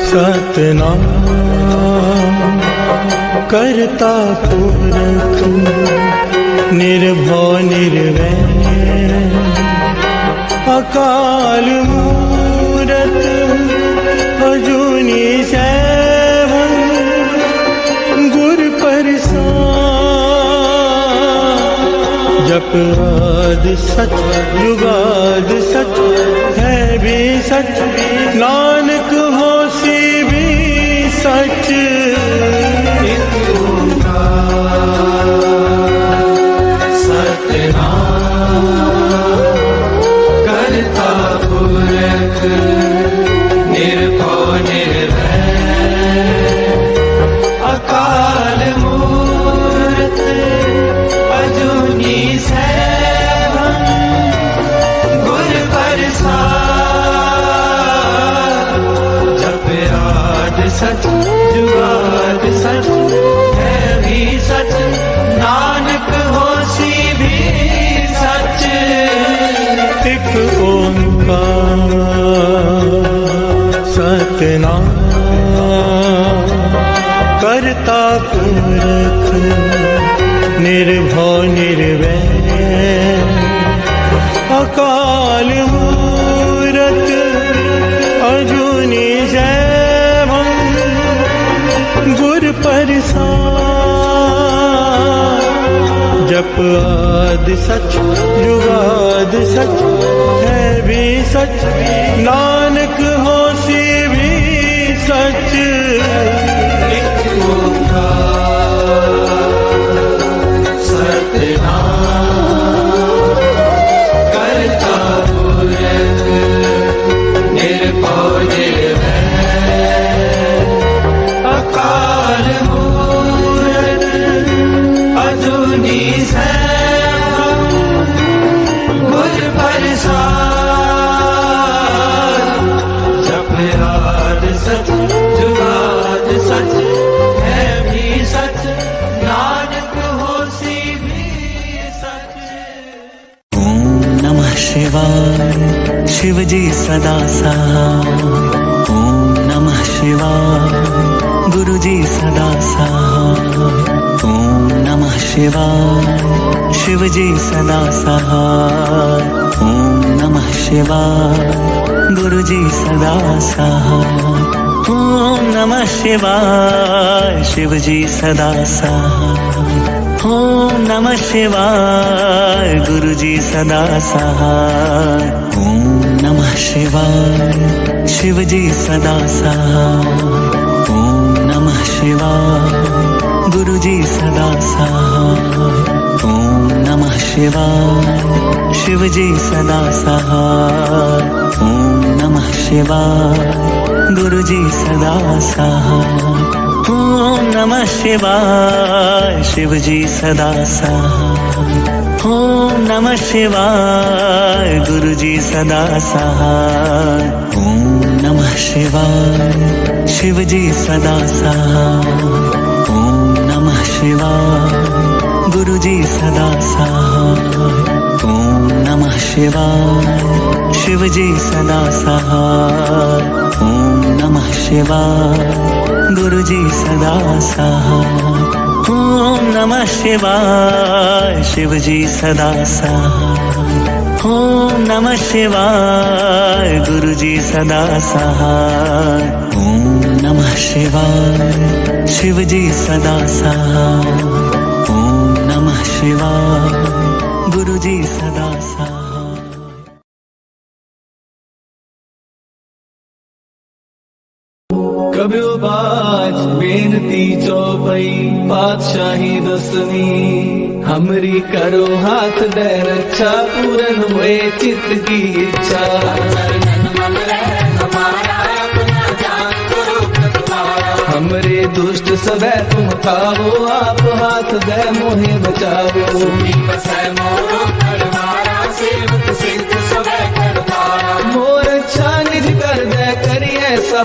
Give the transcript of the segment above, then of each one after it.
सतनाम करता पुरख निर्भव निर्वैर अकाल मूरत अजूनी सैभं गुर प्रसाद। जप आदि सच जुगाद सच है भी सच, नानक होसी भी सच। करता पुरख निर्भव निर्वैर अकाल मूरत अजूनी सैभं गुर प्रसाद। जप आद सच जुगाद सच है भी सच, नानक होसी भी सच। एक ओंकार सतनाम करता पुरख निर्भव निर्वैर अकाल मूरत अजूनी सैभं गुर प्रसाद। जप आद सच जुगाद सच है भी सच, नानक होसी भी सच। एक ओंकार सतनाम करता पुरख निर्भव निर्वैर अकाल मूरत अजूनी सैभं गुर प्रसाद। जप आद सच जुगाद सच है भी सच, नानक होसी भी सच। ओम नमः शिवाय शिव जी सदा सहाय। ओम नमः शिवाय गुरु जी सदा सहाय। ओम नमः शिवाय शिव जी सदा सहाय। ओम नमः शिवाय गुरु जी सदा सहाय। ओम नमः शिवाय शिव जी सदा सहाय। ओम नमः शिवाय गुरु जी सदा सहाय। ओम नमः शिवाय शिव जी सदा सहाय। ओम नमः शिवाय गुरु जी सदा सहाय। ओम नमः शिवाय शिव जी सदा सहाय। ओम नमः शिवाय गुरु जी सदा सहाय। ओम नमः शिवाय शिव जी सदा सहाय। ओम नमः शिवाय गुरु जी सदा सहाय। ओम नमः शिवाय शिव जी सदा सहाय। ओम नमः शिवाय गुरु जी सदा सहाय। ओम नमः शिवाय शिव जी सदा सहाय। ओम नमः शिवाय गुरु जी सदा सहाय। ओम नमः शिवाय शिव जी सदा सहाय। ओम नमः शिवाय गुरु जी सदा सहाय। ओम नमः शिवाय शिव जी सदा सहाय। ओम नमः शिवाय गुरु जी सदा सहाय। कब्यो बाज बेनती चौपई पातशाही दसवीं, हमरी करो हाथ दे रक्षा पूरन हुए चित्त की इच्छा। हमरे दुष्ट सदै तुम खाओ, आप हाथ दे मोहे बचाओ। मोर अच्छा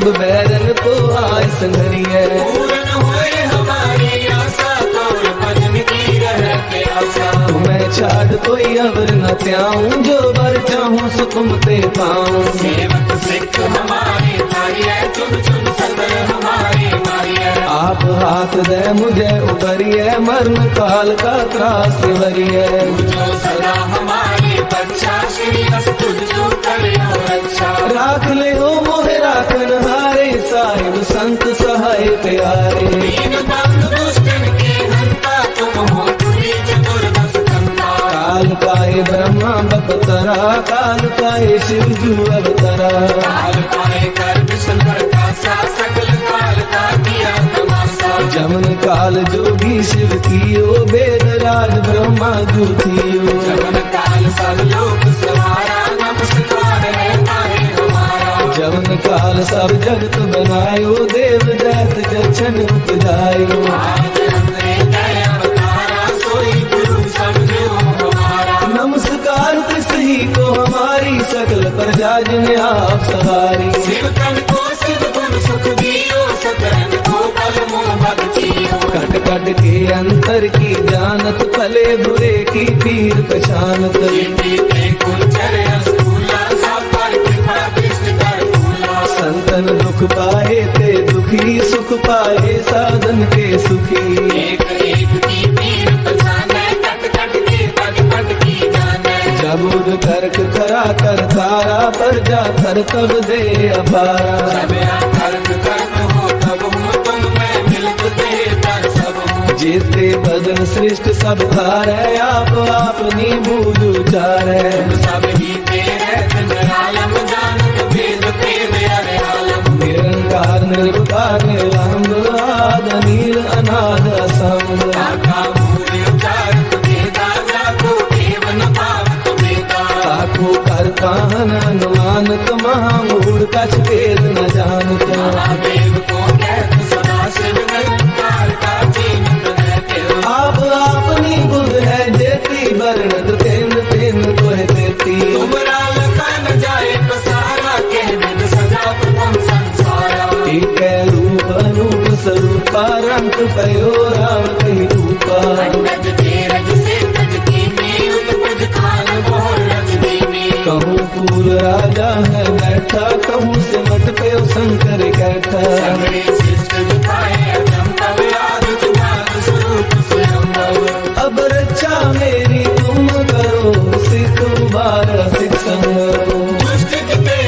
सब बैरन को आय संघरिए। पूर्ण होए हमारी आशा, तोर भजन की रहते आशा। तुम्हें छाड़ कोई अवर न त्याऊं, जो बर चाहूं सो तुम ते पाऊं। सेवक सिख हमारे मारिए, चुन चुन सदर हमारे मारिए। आप हाथ दे मुझे उबरिए, मरण काल का त्रास वरिए। जो सदा हमारे बच्चा, श्री अस्तु जो करियो रक्षा। राख ले हो मोहे राखन हारे, साहिब संत सहाय प्यारे। दीन बंधु दुष्टन के हंता, तुम हो तुरी चतुर दस कंता। काल काहे ब्रह्मा बपतरा, काल काहे शिव जू अवतरा। काल पाए कर विष्णु का सा, सकल काल का किया तमाशा। जमन काल जोगी शिव कियो, वेद राज ब्रह्मा जू थियो। जमन काल सब लोक सवारा, नमस्कार है तारे हमारा। जमन काल सब जगत बनायो, देव दैत जछन उपजायो। आज हमने दया अवतारा, सोई गुरु समझो हमारा। नमस्कार तिसही को हमारी, सकल प्रजा जिन आप सवारी। शिव तन को शिव गुण सुख दियो, सकरन को बल मोह भक्तियो। कट कट के अंतर की जानत, भले बुरे की पीर पहचानत। के कुंचर अस्तूला, सब पर कृपा दृष्टि कर फूला। संतन दुख पाए ते दुखी, सुख पाए साधन के सुखी। एक एक की पीर पहचाने, कट कट के पग पग की जाने। जब उद कर्क करा कर तारा, पर जा कर तब दे अपारा। जब कर्म कर्म हो तब हो, तुम मैं मिलत दे कर सब हो। जेते भजन श्रेष्ठ सब धारे, आप अपनी बूझ उचारे। सब ही तेरे निरालम, जानत भेद भेद अरे आलम। निरंकार निर्विकार निरालंब, आद नील अनाद असंग। काका मूल उचारत भेदा, जाको देव न पावत भेदा। ताको करता हन अनुमानत, महामूढ़ कछ भेद न जानत। महादेव को कहत सदा शिव, निरंकार का चीनत रहते हो। आप अपनी बुध है जेती, वर्णत तेन तेन तोह देती। तुमरा लखा न जाए पसारा, के विद सजा प्रथम संसारा। एक रूप अनूप स्वरूपा, रंग पयो राम कही रूपा। अंडज तेरज से तज की में, उत्पज खान मोर रजनी में। कहूँ पूर राजा है बैठा, कहूँ सिमट पे शंकर कैठा। सगरे शिष्ट दिखाए अचंभव, आदि जुगाद स्वरूप स्वयंभव। अब रक्षा मेरी तुम करो, सिख उबारा सिख संगरो। दुष्ट जिते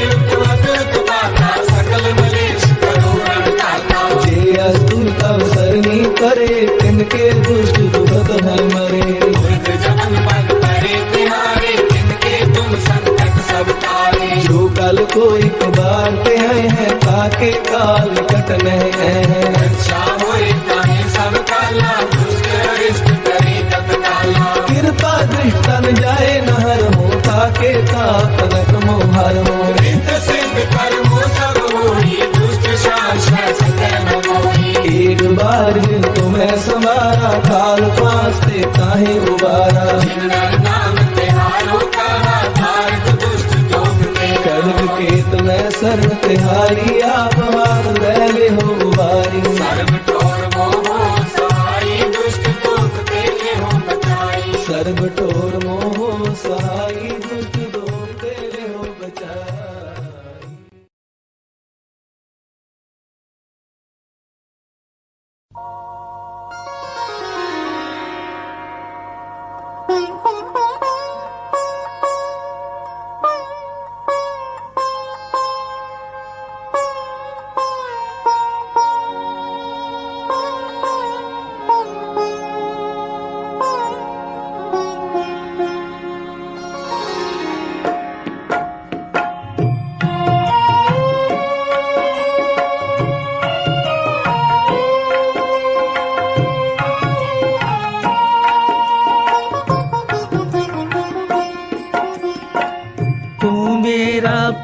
अतुत पाता, सकल मलेश करो रणदाता। जे अस्तुत अवसरनी करे, तिनके दुष्ट दुखत है मरे। दुर्ग जमन बन करे तिहारे, तिनके तुम संकट सब तारे। जो कल को एक बार ते हैं, ताके काल कटने हैं। रक्षा होए ताहे सब काला, दुष्ट अरिष्ट करे तत्काला। कृपा दृष्टन जाए नहर हो, ताके तापनक मोहर हो। रिद्ध सिद्ध कर्मो सब होई, दुष्ट शासन सतह न मोही। एक बार जिन तुम्हें संवारा, काल पास्ते काहे उबारा। जिनर नाम तिहारो कहा, भारत दुष्ट जोग के। कड़क के तुम्हें सर्व तिहारी, आप हाथ बैले हो उबारी। सर्व ठोर मोह सहाई, दुष्ट तोप तेले हो बचाई। सर्व ठोर मोह सहाई, दुष्ट दोष तेरे हो बचाई।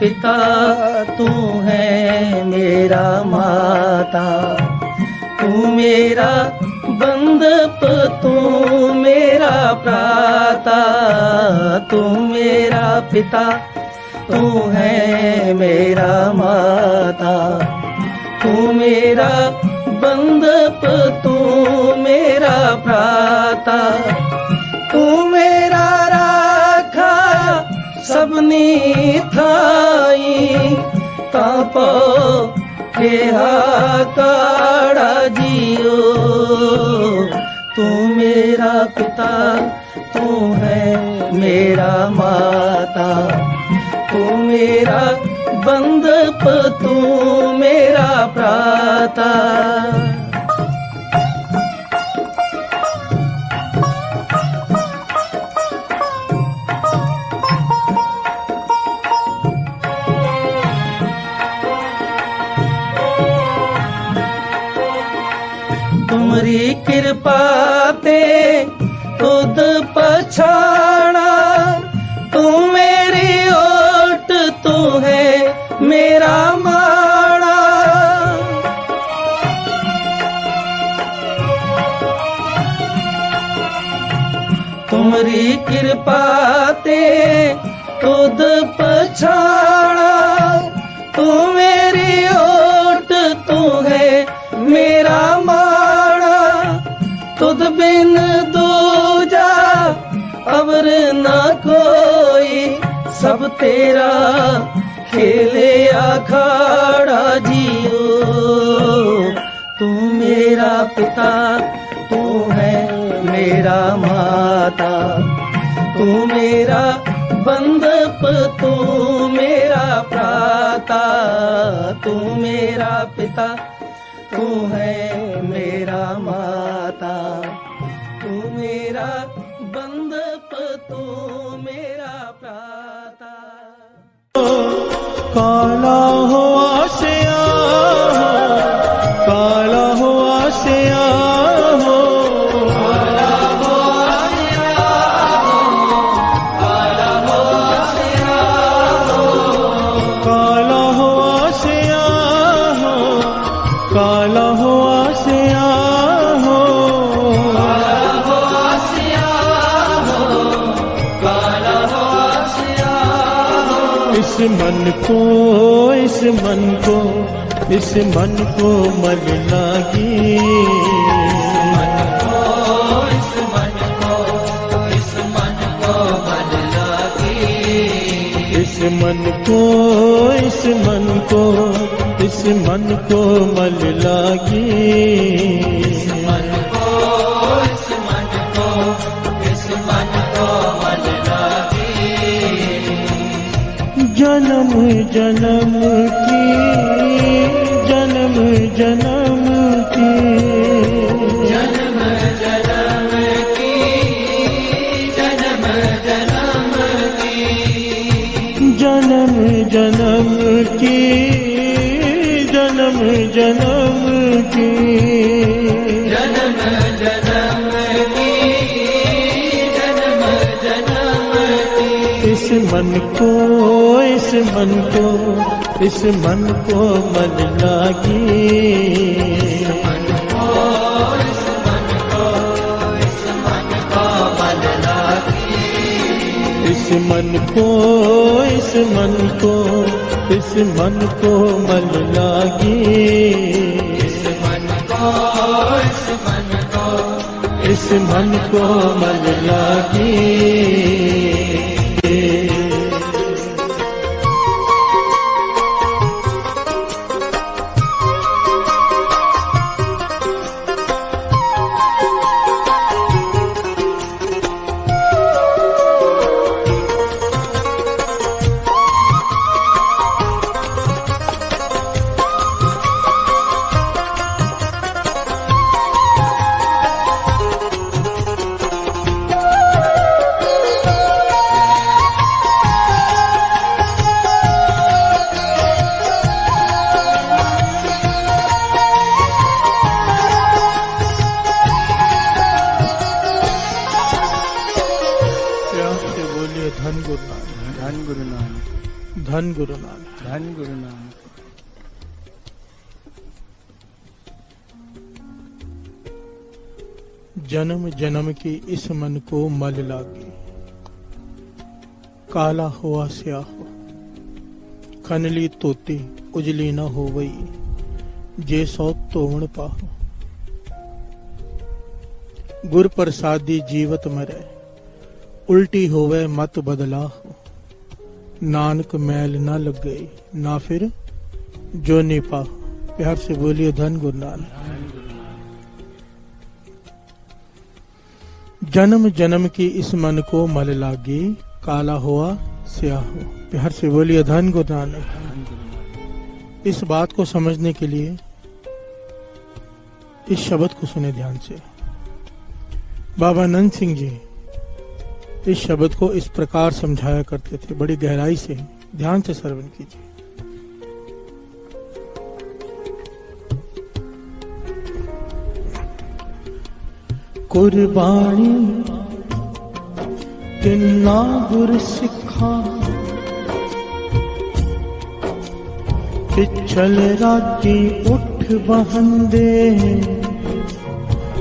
पिता तू है मेरा माता, तू मेरा बंदप तू मेरा प्राता, तू मेरा पिता तू है मेरा माता। मेरा बंधप, तू मेरा भ्राता, तू मेरा राखा सबनी थाई, तापो के काड़ा जियो। तू मेरा पिता, तू है मेरा माता, तू मेरा बंधप, तू मेरा भ्राता। तुम्हारी कृपा ते खुद पछाड़ा, तू मेरी ओट, तू है मेरा माड़ा। तुम्हारी कृपा ते खुद पछाड़ा, तू मेरी ओट, तू है मेरा माड़ा। तुद बिन दूजा अवर ना कोई, सब तेरा खेले अखाड़ा जियो। तू मेरा पिता, तू है मेरा माता, तू मेरा बंधप, तू मेरा भ्राता, तू मेरा पिता, तू है मेरा माता, तू मेरा बंधप, तू मेरा भ्राता। काला हो आसिया हो, काला हो आसिया हो, काला हो आसिया हो, काला हो आसिया हो, काला हो आसिया हो, काला हो आसिया हो, काला हो आसिया हो, काला हो आसिया हो। इस मन को, इस मन को, इस मन को मल लागी, इस मन को, इस मन को मल लागी, इस मन को, इस मन को, इस मन को मल लागी, इस मन को, इस मन को, इस मन को मल लागी। जन्म जन्म की, जन्म जन्म की, जन्म जन्म की, जन्म जन्म की, जन्म जन्म की, जन्म जन्म की, जन्म जन्म की, जन्म जन्म की। इस मन को, इस मन को, इस मन को मल लागी, इस मन को, इस मन को, इस मन को मल लागी, इस मन को, इस मन को, इस मन को मल लागी, इस मन को, इस मन को, इस मन को मल लागी। धन गुरु नानक, धन गुरु नानक, धन गुरु नानक, धन गुरु नानक। जन्म जन्म की इस मन को मल लागी, काला हुआ स्याह हो, खनली तोती उजली न हो वही, जे सौ धोवण पाहो। गुर प्रसादी जीवत मरै, उल्टी होवे मत बदलाहो। नानक मैल न लग गई, ना फिर जो नहीं पाहो। प्यार से बोलिए धन गुरु नानक। जन्म जन्म की इस मन को मल लागी, काला हुआ स्याह हो। प्यार से बोलिए धन गुरु नानक। इस बात को समझने के लिए इस शब्द को सुने ध्यान से। बाबा नंद सिंह जी इस शब्द को इस प्रकार समझाया करते थे, बड़ी गहराई से, ध्यान से श्रवण कीजिए। कुर्बानी तिन्ना गुर सिखा, पिछल राती उठ बहंदे।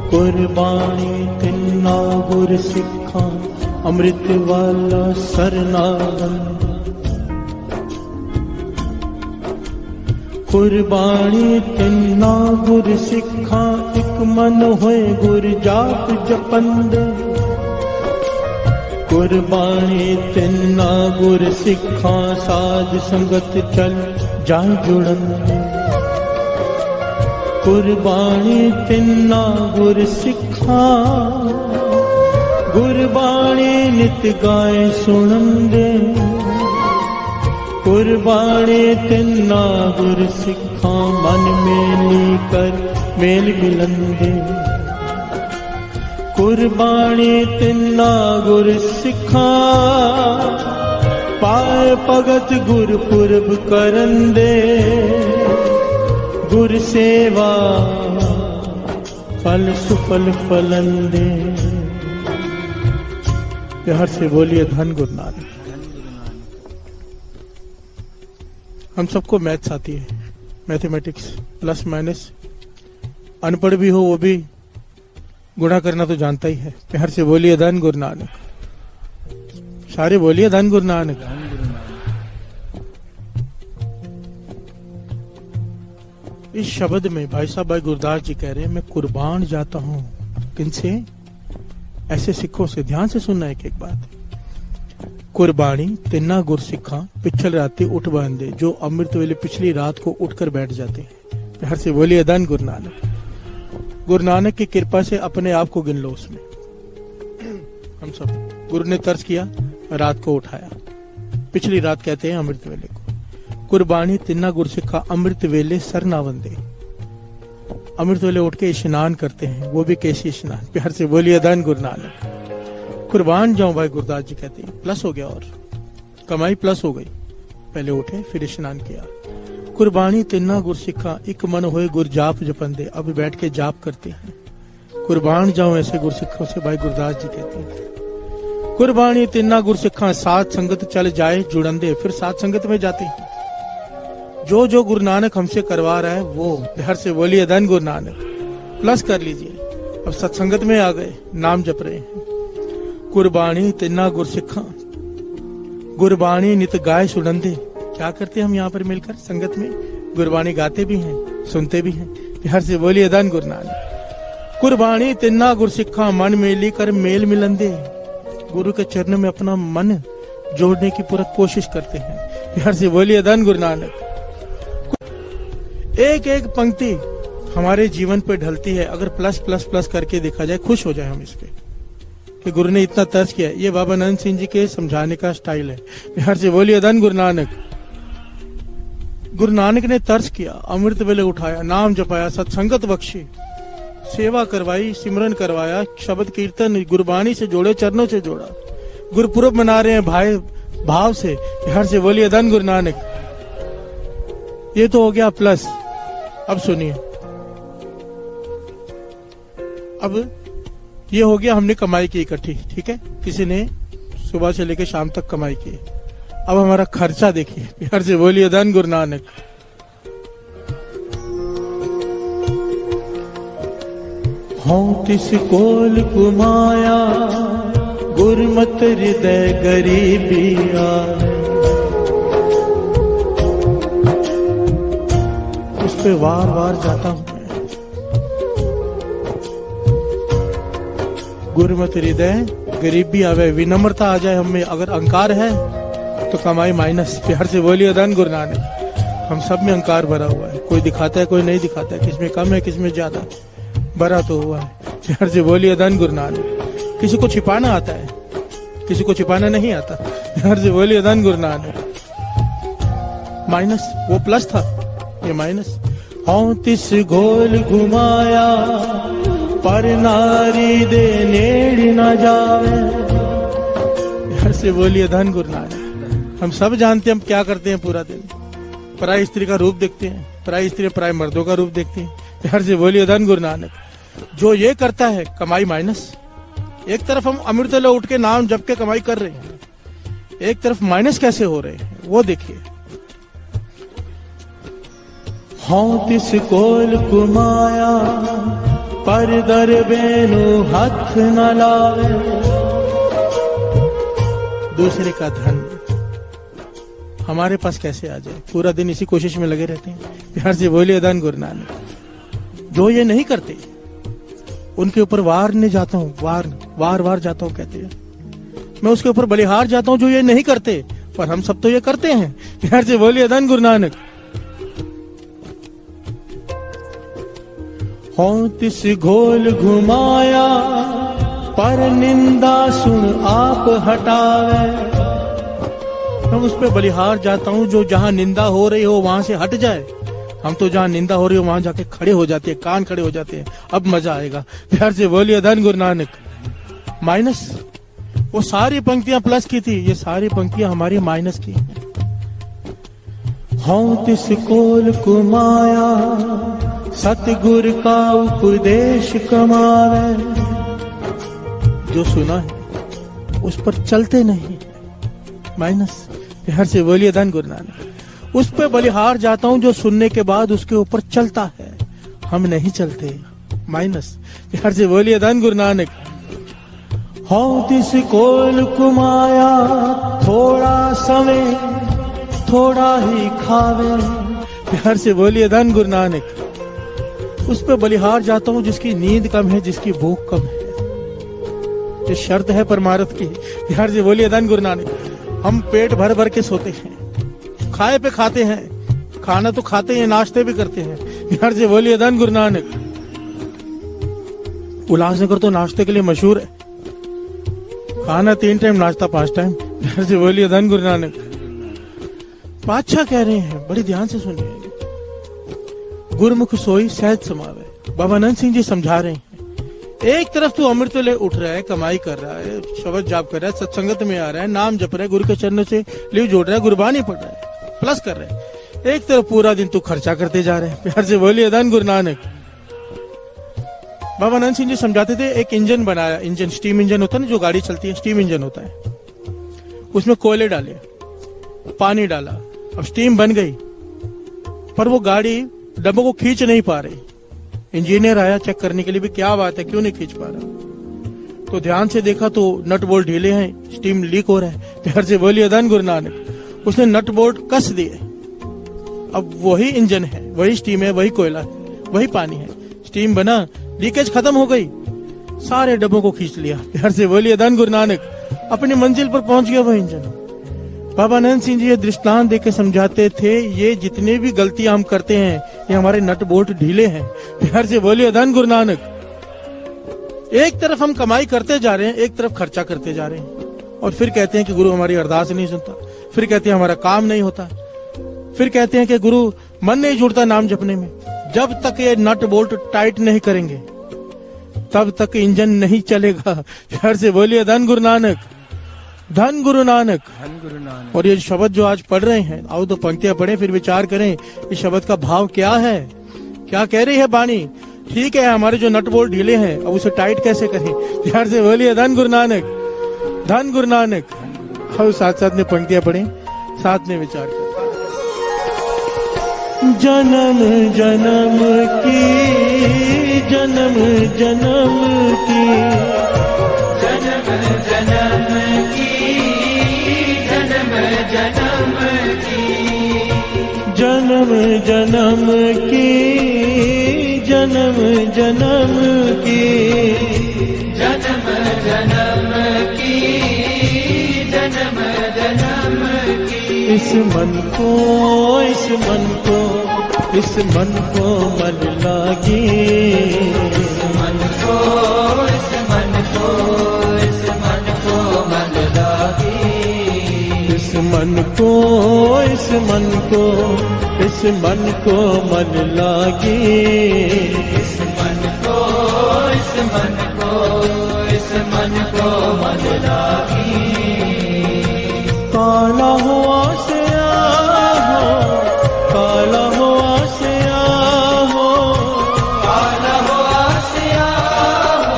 कुर्बानी तिन्ना गुर सिखा, अमृत वाला सरनावंद। कुर्बानी तिन्ना गुर सिखा, एक मन होए गुर जाप जपंद। कुर्बानी तिन्ना गुर सिखा, साध संगत चल जाए जुड़ंद। कुर्बानी तिन्ना गुर सिखा, गुरबाणी नित गाए सुनंदे। कुर्बानी तिन्ना गुर सिखा, मन मेली कर मेल मिलंदे। कुर्बानी तिन्ना गुर सिखा, पाए भगत गुरपुरब करंदे। गुर सेवा फल सुफल फलंदे। प्यार से बोलिए धन गुरु नानक। हम सबको मैथ्स आती है, मैथमेटिक्स, प्लस माइनस। अनपढ़ भी हो वो भी गुणा करना तो जानता ही है। प्यार से बोलिए धन गुरु नानक। सारे बोलिए धन गुरु नानक। इस शब्द में भाई साहब भाई गुरदास जी कह रहे हैं, मैं कुर्बान जाता हूं। किनसे? ऐसे सिखों से। ध्यान से सुनना एक एक बात। कुर्बानी तिन्ना गुर सिखा, पिछल राती उठ बंदे। जो अमृत वेले पिछली रात को उठकर बैठ जाते हैं। प्यार से बोलिए धन गुरु नानक। गुरु नानक की कृपा से अपने आप को गिन लो उसमें। हम सब गुरु ने तर्ज किया, रात को उठाया। पिछली रात कहते हैं अमृत वेले को। कुर्बानी तिन्ना गुर सिखा, अमृत वेले सर ना वंदे। अमृत वेले उठ के स्नान करते हैं, वो भी कैसी स्नान। प्यार से बोलिए धन गुरु नानक। कुर्बान जाऊं भाई गुरदास जी कहते हैं। प्लस हो गया और कमाई प्लस हो गई। पहले उठे फिर स्नान किया। कुर्बानी तिन्ना गुर सिखा, एक मन होए गुर जाप जपंदे। अब बैठ के जाप करते हैं। कुर्बान जाऊं ऐसे गुर सिखों से भाई गुरदास जी कहते हैं। कुर्बानी तिन्ना गुर सिखा, साथ संगत चल जाए जुड़ंदे। फिर साथ संगत में जाते हैं। जो जो गुरु नानक हमसे करवा रहा है वो। प्यार से बोलिए धन गुरु नानक। प्लस कर लीजिए। अब सत्संगत में आ गए, नाम जप रहे हैं। कुर्बानी तिन्ना गुर सिखा, गुरबाणी नित गाय सुनंदे। क्या करते हैं हम यहाँ पर मिलकर संगत में? गुरबाणी गाते भी हैं, सुनते भी हैं। प्यार से बोलिए धन गुरु नानक। कुर्बानी तिन्ना गुर सिखा, मन मेली कर मेल मिलंदे। गुरु के चरणों में अपना मन जोड़ने की पूरा कोशिश करते हैं। प्यार से बोलिए धन गुरु नानक। एक एक पंक्ति हमारे जीवन पे ढलती है। अगर प्लस प्लस प्लस करके देखा जाए, खुश हो जाए हम इस पे कि गुरु ने इतना तर्ज किया। ये बाबा नंद सिंह जी के समझाने का स्टाइल है। बिहार से बोलिए धन गुरु नानक। गुरु नानक ने तर्ज किया, अमृत वेले उठाया, नाम जपाया, सत्संगत बख्शी, सेवा करवाई, सिमरन करवाया, शब्द कीर्तन गुरबाणी से जोड़े, चरणों से जोड़ा। गुरुपुरब मना रहे हैं भाई भाव से। बिहार से बोलिए धन गुरु नानक। ये तो हो गया प्लस। अब सुनिए, अब ये हो गया हमने कमाई की इकट्ठी, ठीक है। किसी ने सुबह से लेकर शाम तक कमाई की। अब हमारा खर्चा देखिए। प्यार से बोलिए धन गुरु नानक। हों तिस कोल कुमाया, गुरमत हृदय गरीबी आए। उस पे वार वार जाता हूं। गुरमत हृदय गरीबी आवे, विनम्रता आ जाए हम में, अगर अहंकार है तो कमाई माइनस। प्यार से बोलिए धन गुरु नानक। हम सब में अहंकार भरा हुआ है, कोई दिखाता है कोई नहीं दिखाता है, किसमें कम है किसमें ज्यादा, भरा तो हुआ है। प्यार से बोलिए धन गुरु नानक। किसी को छिपाना आता है, किसी को छिपाना नहीं आता। प्यार से बोलिए धन गुरु नानक। माइनस, वो प्लस था, ये माइनस। हाँ तिस घोल घुमाया पर नारी दे नेड़ न जावे। प्यार से बोलिए धन गुरु नानक। हम सब जानते हैं हम क्या करते हैं पूरा दिन, पराई स्त्री का रूप देखते हैं, पराई स्त्री पराई मर्दों का रूप देखते हैं। प्यार से बोलिए धन गुरु नानक। जो ये करता है कमाई माइनस। एक तरफ हम अमृतलो उठ के नाम जप के कमाई कर रहे हैं, एक तरफ माइनस कैसे हो रहे हैं वो देखिए। हाँ तिस कोल कुमाया पर दर बेनु हाथ न लावे। दूसरे का धन हमारे पास कैसे आ जाए, पूरा दिन इसी कोशिश में लगे रहते हैं। प्यार से बोलिए धन गुरु नानक। जो ये नहीं करते उनके ऊपर वार नहीं जाता हूँ, वार वार जाता हूँ कहते हैं। मैं उसके ऊपर बलिहार जाता हूँ जो ये नहीं करते, पर हम सब तो ये करते हैं। प्यार से बोलिए धन गुरु नानक। हो तिस घोल घुमाया पर निंदा सुन आप हटावे। मैं उस पे बलिहार जाता हूँ जो जहाँ निंदा हो रही हो वहां से हट जाए। हम तो जहाँ निंदा हो रही हो वहां जाके खड़े हो जाते हैं, कान खड़े हो जाते हैं। अब मजा आएगा। प्यार से बोलिए धन गुरु नानक। माइनस, वो सारी पंक्तियां प्लस की थी, ये सारी पंक्तियां हमारी माइनस की। हाँ तिस कोल कुमाया सतगुर का उपदेश कमावे। जो सुना है उस पर चलते नहीं, माइनस। प्यार से बोलिए धन गुरु नानक। उस पे बलिहार जाता हूं जो सुनने के बाद उसके ऊपर चलता है, हम नहीं चलते, माइनस। प्यार से बोलिए धन गुरु नानक। हाँ तिस कोल कुमाया थोड़ा समय थोड़ा ही खावे। प्यार से बोलिए धन गुरु नानक। उस पे बलिहार जाता हूँ जिसकी नींद कम है, जिसकी भूख कम है। ये शर्त है परमार्थ की। प्यार से बोलिए धन गुरु नानक। हम पेट भर भर के सोते हैं, खाए पे खाते हैं, खाना तो खाते हैं, नाश्ते भी करते हैं। प्यार से बोलिए धन गुरु नानक। उल्लासनगर तो नाश्ते के लिए मशहूर है, खाना 3 टाइम, नाश्ता 5 टाइम। प्यार से बोलिए धन गुरु नानक। बादशाह कह रहे हैं, बड़ी ध्यान से सुनिए। गुरमुख सोई सहज समावे। बाबा आनंद सिंह जी समझा रहे हैं। एक तरफ तू अमृत ले उठ रहा है, कमाई कर रहा है, शब्द जाप कर रहा है, सत्संगत में आ रहा है, नाम जप रहा है, गुरु के चरणों से लीव जोड़ रहा है, गुरबानी पढ़ रहा है, प्लस कर रहा है। एक तरफ पूरा दिन तू खर्चा करते जा रहे हैं। प्यार से बोलिए धन गुरु नानक। बाबा आनंद सिंह जी समझाते थे, एक इंजन बनाया, इंजन स्टीम इंजन होता है ना, जो गाड़ी चलती है स्टीम इंजन होता है। उसमें कोयले डाले, पानी डाला, अब स्टीम बन गई, पर वो गाड़ी डब्बों को खींच नहीं पा रही। इंजीनियर आया चेक करने के लिए, भी क्या बात है, क्यों नहीं खींच पा रहा। तो ध्यान से देखा तो नट बोल्ट ढीले हैं, स्टीम लीक हो रहा है। प्यार से बोलिए धन गुरु नानक। उसने नट बोल्ट कस दिए, अब वही इंजन है, वही स्टीम है, वही कोयला है, वही पानी है, स्टीम बना, लीकेज खत्म हो गई, सारे डब्बों को खींच लिया। प्यार से बोलिए धन गुरु नानक। अपनी मंजिल पर पहुंच गया वह इंजन। बाबा आनंद सिंह जी ये दृष्टांत देके समझाते थे, ये जितने भी गलतियां हम करते हैं ये हमारे नट बोल्ट ढीले हैं। प्यार से बोलिए धन गुरु नानक। एक तरफ हम कमाई करते जा रहे हैं, एक तरफ खर्चा करते जा रहे हैं, और फिर कहते हैं कि गुरु हमारी अरदास नहीं सुनता, फिर कहते हैं हमारा काम नहीं होता, फिर कहते हैं कि गुरु मन नहीं जुड़ता नाम जपने में। जब तक ये नट बोल्ट टाइट नहीं करेंगे तब तक इंजन नहीं चलेगा। प्यार से बोलिए धन गुरु नानक। धन गुरु नानक। धन गुरु नानक। और ये शब्द जो आज पढ़ रहे हैं, आओ तो पंक्तियां पढ़ें, फिर विचार करें इस शब्द का भाव क्या है, क्या कह रही है बानी। ठीक है, हमारे जो नट बोल्ट ढीले हैं, अब उसे टाइट कैसे करें। प्यार से बोलिए धन गुरु नानक। धन गुरु नानक। और साथ साथ में पंक्तियां पढ़ें, साथ में विचार करें। जन्म जन्म की, जन्म जन्म की, जन्म जन्म की, जन्म जन्म की, जन्म जन्म की, जन्म जन्म की, जन्म जन्म की, जन्म जन्म की। इस मन को, इस मन को, इस मन को मन लागे। इस मन को, इस मन को, इस मन को मन लागे। इस मन को, इस मन को, इस मन को मन लागे। इस मन को, इस मन को, इस मन को मन लागे। काला हुआ से आहो, काला हुआ से आहो, काला हुआ से आओ,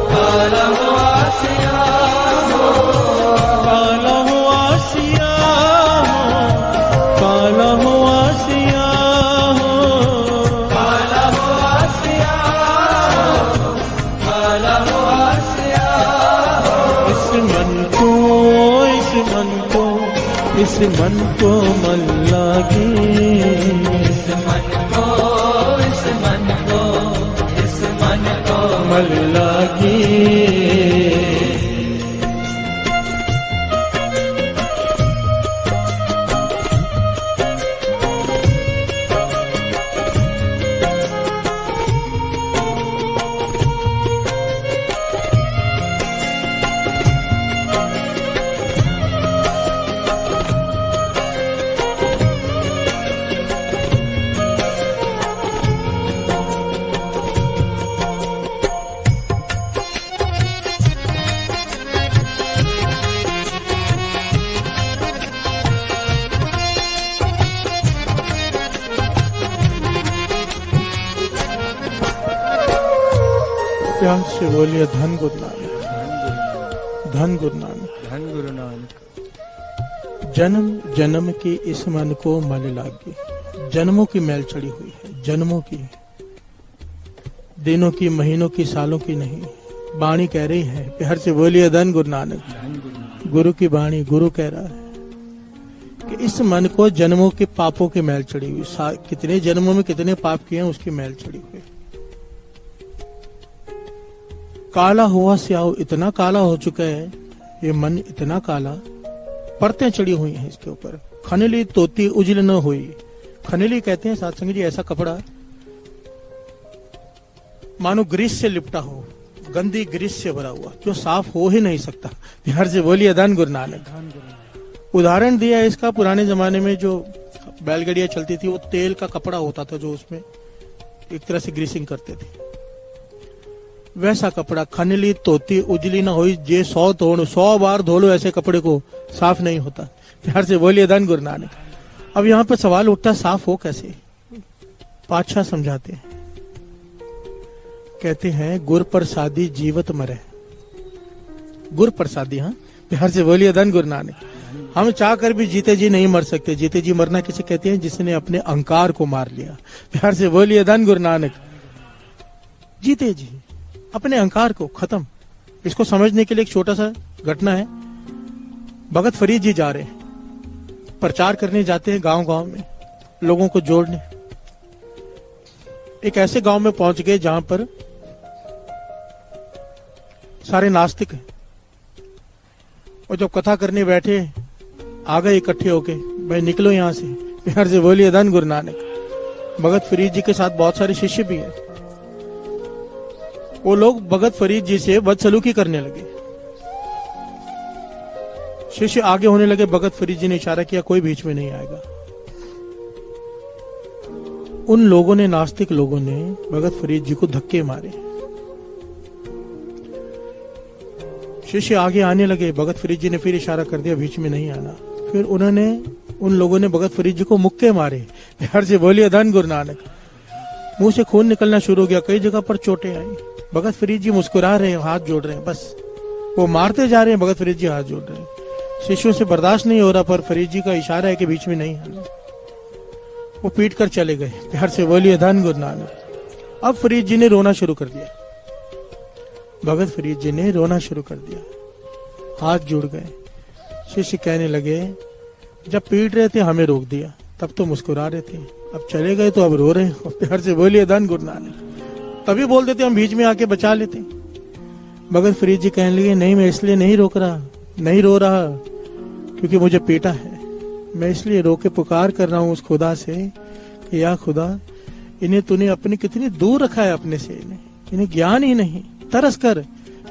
काला हुआ से आओ, काला हुआ से आहो, काला हुआ से आहो। काला हुआ से आओ, काला हुआ से आओ। इस मन को, इस मन को, इस मन को मन लागे। इस मन को, इस मन को, इस मन को मन लागे। प्यार से बोलिए धन गुरु नानक, धन गुरु नानक, धन गुरु नानक। जन्म जन्म की इस मन को मल लागी। जन्मों की मैल चढ़ी हुई है, जन्मों की, दिनों की, महीनों की, सालों की नहीं। वाणी कह रही है, प्यार से बोलिए धन गुरु नानक। गुरु की वाणी, गुरु कह रहा है कि इस मन को जन्मों के पापों की मैल चढ़ी हुई, कितने जन्मों में कितने पाप किए हैं उसकी मैल चढ़ी हुई। काला हुआ से आओ, इतना काला हो चुका है ये मन, इतना काला, परतें चढ़ी हुई हैं इसके ऊपर। खनली तोती उजल न हुई। खनली कहते हैं सत्संग जी ऐसा कपड़ा मानो ग्रीस से लिपटा हो, गंदी ग्रीस से भरा हुआ, जो साफ हो ही नहीं सकता। बिहार से बोलिए धन गुरु नानक। उदाहरण दिया इसका, पुराने जमाने में जो बैलगाड़ियां चलती थी वो तेल का कपड़ा होता था जो उसमें एक तरह से ग्रीसिंग करते थे, वैसा कपड़ा। खनली तोती उजली ना हुई, जे 100 बार धो लो ऐसे कपड़े को, साफ नहीं होता। प्यार से बोलिए धन गुरु नानक। अब यहाँ पर सवाल उठता है साफ हो कैसे? पातशाह समझाते हैं, कहते हैं गुर प्रसादी जीवत मरे। गुर प्रसादी, हाँ, प्यार से बोलिए धन गुरु नानक। हम चाह कर भी जीते जी नहीं मर सकते। जीते जी मरना किसे कहते हैं? जिसने अपने अहंकार को मार लिया। प्यार से बोलिए धन गुरु नानक। जीते जी अपने अहंकार को खत्म। इसको समझने के लिए एक छोटा सा घटना है। भगत फरीद जी जा रहे हैं, प्रचार करने जाते हैं गांव गांव में, लोगों को जोड़ने। एक ऐसे गांव में पहुंच गए जहां पर सारे नास्तिक हैं, और जब कथा करने बैठे आ गए इकट्ठे होके, भाई निकलो यहां से। प्यार से बोलिए धन गुरु नानक। भगत फरीद जी के साथ बहुत सारे शिष्य भी हैं। वो लोग भगत फरीद जी से बदसलूकी करने लगे। शिष्य आगे होने लगे, भगत फरीद जी ने इशारा किया कोई बीच में नहीं आएगा। उन लोगों ने, नास्तिक लोगों ने भगत फरीद जी को धक्के मारे। शिष्य आगे आने लगे, भगत फरीद जी ने फिर इशारा कर दिया बीच में नहीं आना। फिर उन लोगों ने भगत फरीद जी को मुक्के मारे। प्यार से बोलिए धन गुरु नानक। मुंह से खून निकलना शुरू हो गया, कई जगह पर चोटें आई। भगत फरीद जी मुस्कुरा रहे हैं, हाथ जोड़ रहे हैं, बस वो मारते जा रहे हैं, भगत फरीद जी हाथ जोड़ रहे हैं। शिष्यों से बर्दाश्त नहीं हो रहा, पर फरीद जी का इशारा है कि बीच में नहीं आना। वो पीट कर चले गए। प्यार से बोलिए धन गुरु नानक। अब फरीद जी ने रोना शुरू कर दिया। भगत फरीद जी ने रोना शुरू कर दिया, हाथ जुड़ गए। शिष्य कहने लगे, जब पीट रहे थे हमें रोक दिया, तब तो मुस्कुरा रहे थे, अब चले गए तो अब रो रहे हैं। प्यार से बोलिए धन गुरु नानक। तभी बोल देते हम बीच में आके बचा लेते। भगत फरीद जी कहने लगे नहीं, मैं इसलिए नहीं रोक रहा, नहीं रो रहा क्योंकि मुझे पीटा है। मैं इसलिए रो के पुकार कर रहा हूं उस खुदा से कि या खुदा, इन्हें तूने अपनी कितनी दूर रखा है अपने से, इन्हें ज्ञान ही नहीं, तरस कर।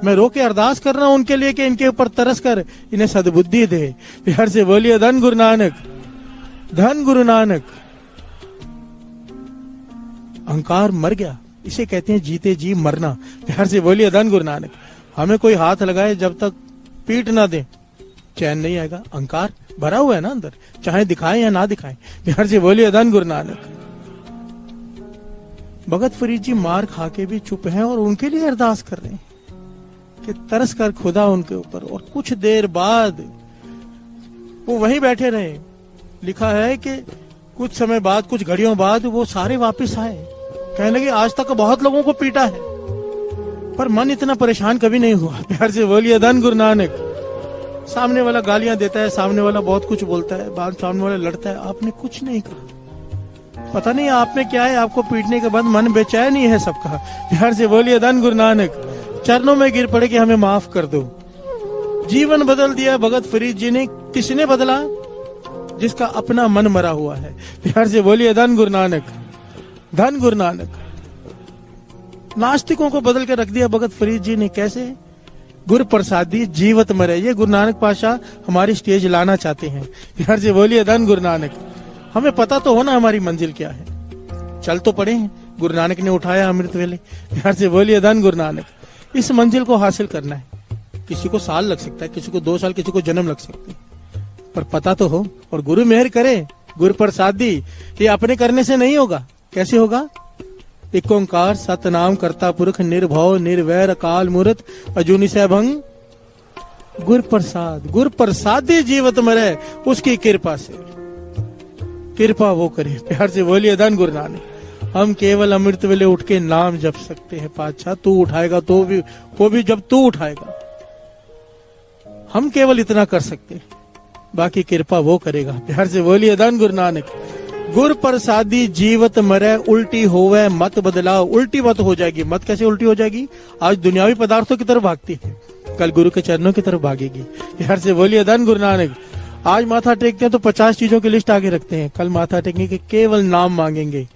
मैं रो के अरदास कर रहा हूं उनके लिए कि इनके ऊपर तरस कर, इन्हें सद्बुद्धि दे। प्यार से बोलिए धन गुरु नानक, धन गुरु नानक। अहंकार मर गया, इसे कहते हैं जीते जी मरना। प्यार से बोलिए धन गुरु नानक। हमें कोई हाथ लगाए जब तक पीठ ना दे चैन नहीं आएगा। अहंकार भरा हुआ है ना अंदर, चाहे दिखाएं या ना दिखाएं। प्यार से बोलिए धन गुरु नानक। भगत फरीद जी मार खा के भी चुप हैं और उनके लिए अरदास कर रहे हैं कि तरस कर खुदा उनके ऊपर। और कुछ देर बाद वो वहीं बैठे रहे। लिखा है कि कुछ समय बाद, कुछ घड़ियों बाद वो सारे वापस आए। कहने लगे आज तक बहुत लोगों को पीटा है पर मन इतना परेशान कभी नहीं हुआ। प्यार से बोलिए धन गुरु नानक। सामने वाला गालियां देता है, सामने वाला बहुत कुछ बोलता है, बाद सामने वाला लड़ता है, आपने कुछ नहीं कहा। पता नहीं आप में क्या है, आपको पीटने के बाद मन बेचैन ही है सबका। प्यार से बोलिए धन गुरु नानक। चरणों में गिर पड़े कि हमें माफ कर दो। जीवन बदल दिया भगत फरीद जी ने। किसने बदला? जिसका अपना मन मरा हुआ है। प्यार से बोलिए धन गुरु नानक, धन गुरु नानक। नास्तिकों को बदल के रख दिया भगत फरीद जी ने। कैसे? गुरु प्रसादी जीवत मरे। ये गुरु नानक पाशाह हमारी स्टेज लाना चाहते हैं। प्यार से बोलिए धन गुरु नानक। हमें पता तो हो ना हमारी मंजिल क्या है। चल तो पड़े हैं, गुरु नानक ने उठाया अमृत वेले। प्यार से बोलिए धन गुरु नानक। इस मंजिल को हासिल करना है। किसी को साल लग सकता है, किसी को 2 साल, किसी को जन्म लग सकते हैं, पर पता तो हो। और गुरु मेहर करे, गुरु प्रसादी। ये अपने करने से नहीं होगा। कैसे होगा? एक ओंकार सतनाम करता पुरख निर्भव निर्वैर अकाल मूर्त अजूनी सैभंग गुरु प्रसाद। गुरु प्रसादी जीवत मरे, उसकी कृपा से। कृपा वो करे। प्यार से बोलिए धन गुरु नानक। हम केवल अमृत वेले उठ के नाम जप सकते हैं। पातशाह तू उठाएगा तो भी, वो भी जब तू उठाएगा। हम केवल इतना कर सकते हैं, बाकी कृपा वो करेगा। प्यार से बोलिए धन गुरु नानक। गुरु प्रसादी जीवत मरे, उल्टी होवे मत बदलाओ। उल्टी मत हो जाएगी। मत कैसे उल्टी हो जाएगी? आज दुनियावी पदार्थों की तरफ भागती है, कल गुरु के चरणों की तरफ भागेगी। प्यार से बोलिए धन गुरु नानक। आज माथा टेकते हैं तो 50 चीजों की लिस्ट आगे रखते हैं, कल माथा टेकने के केवल नाम मांगेंगे।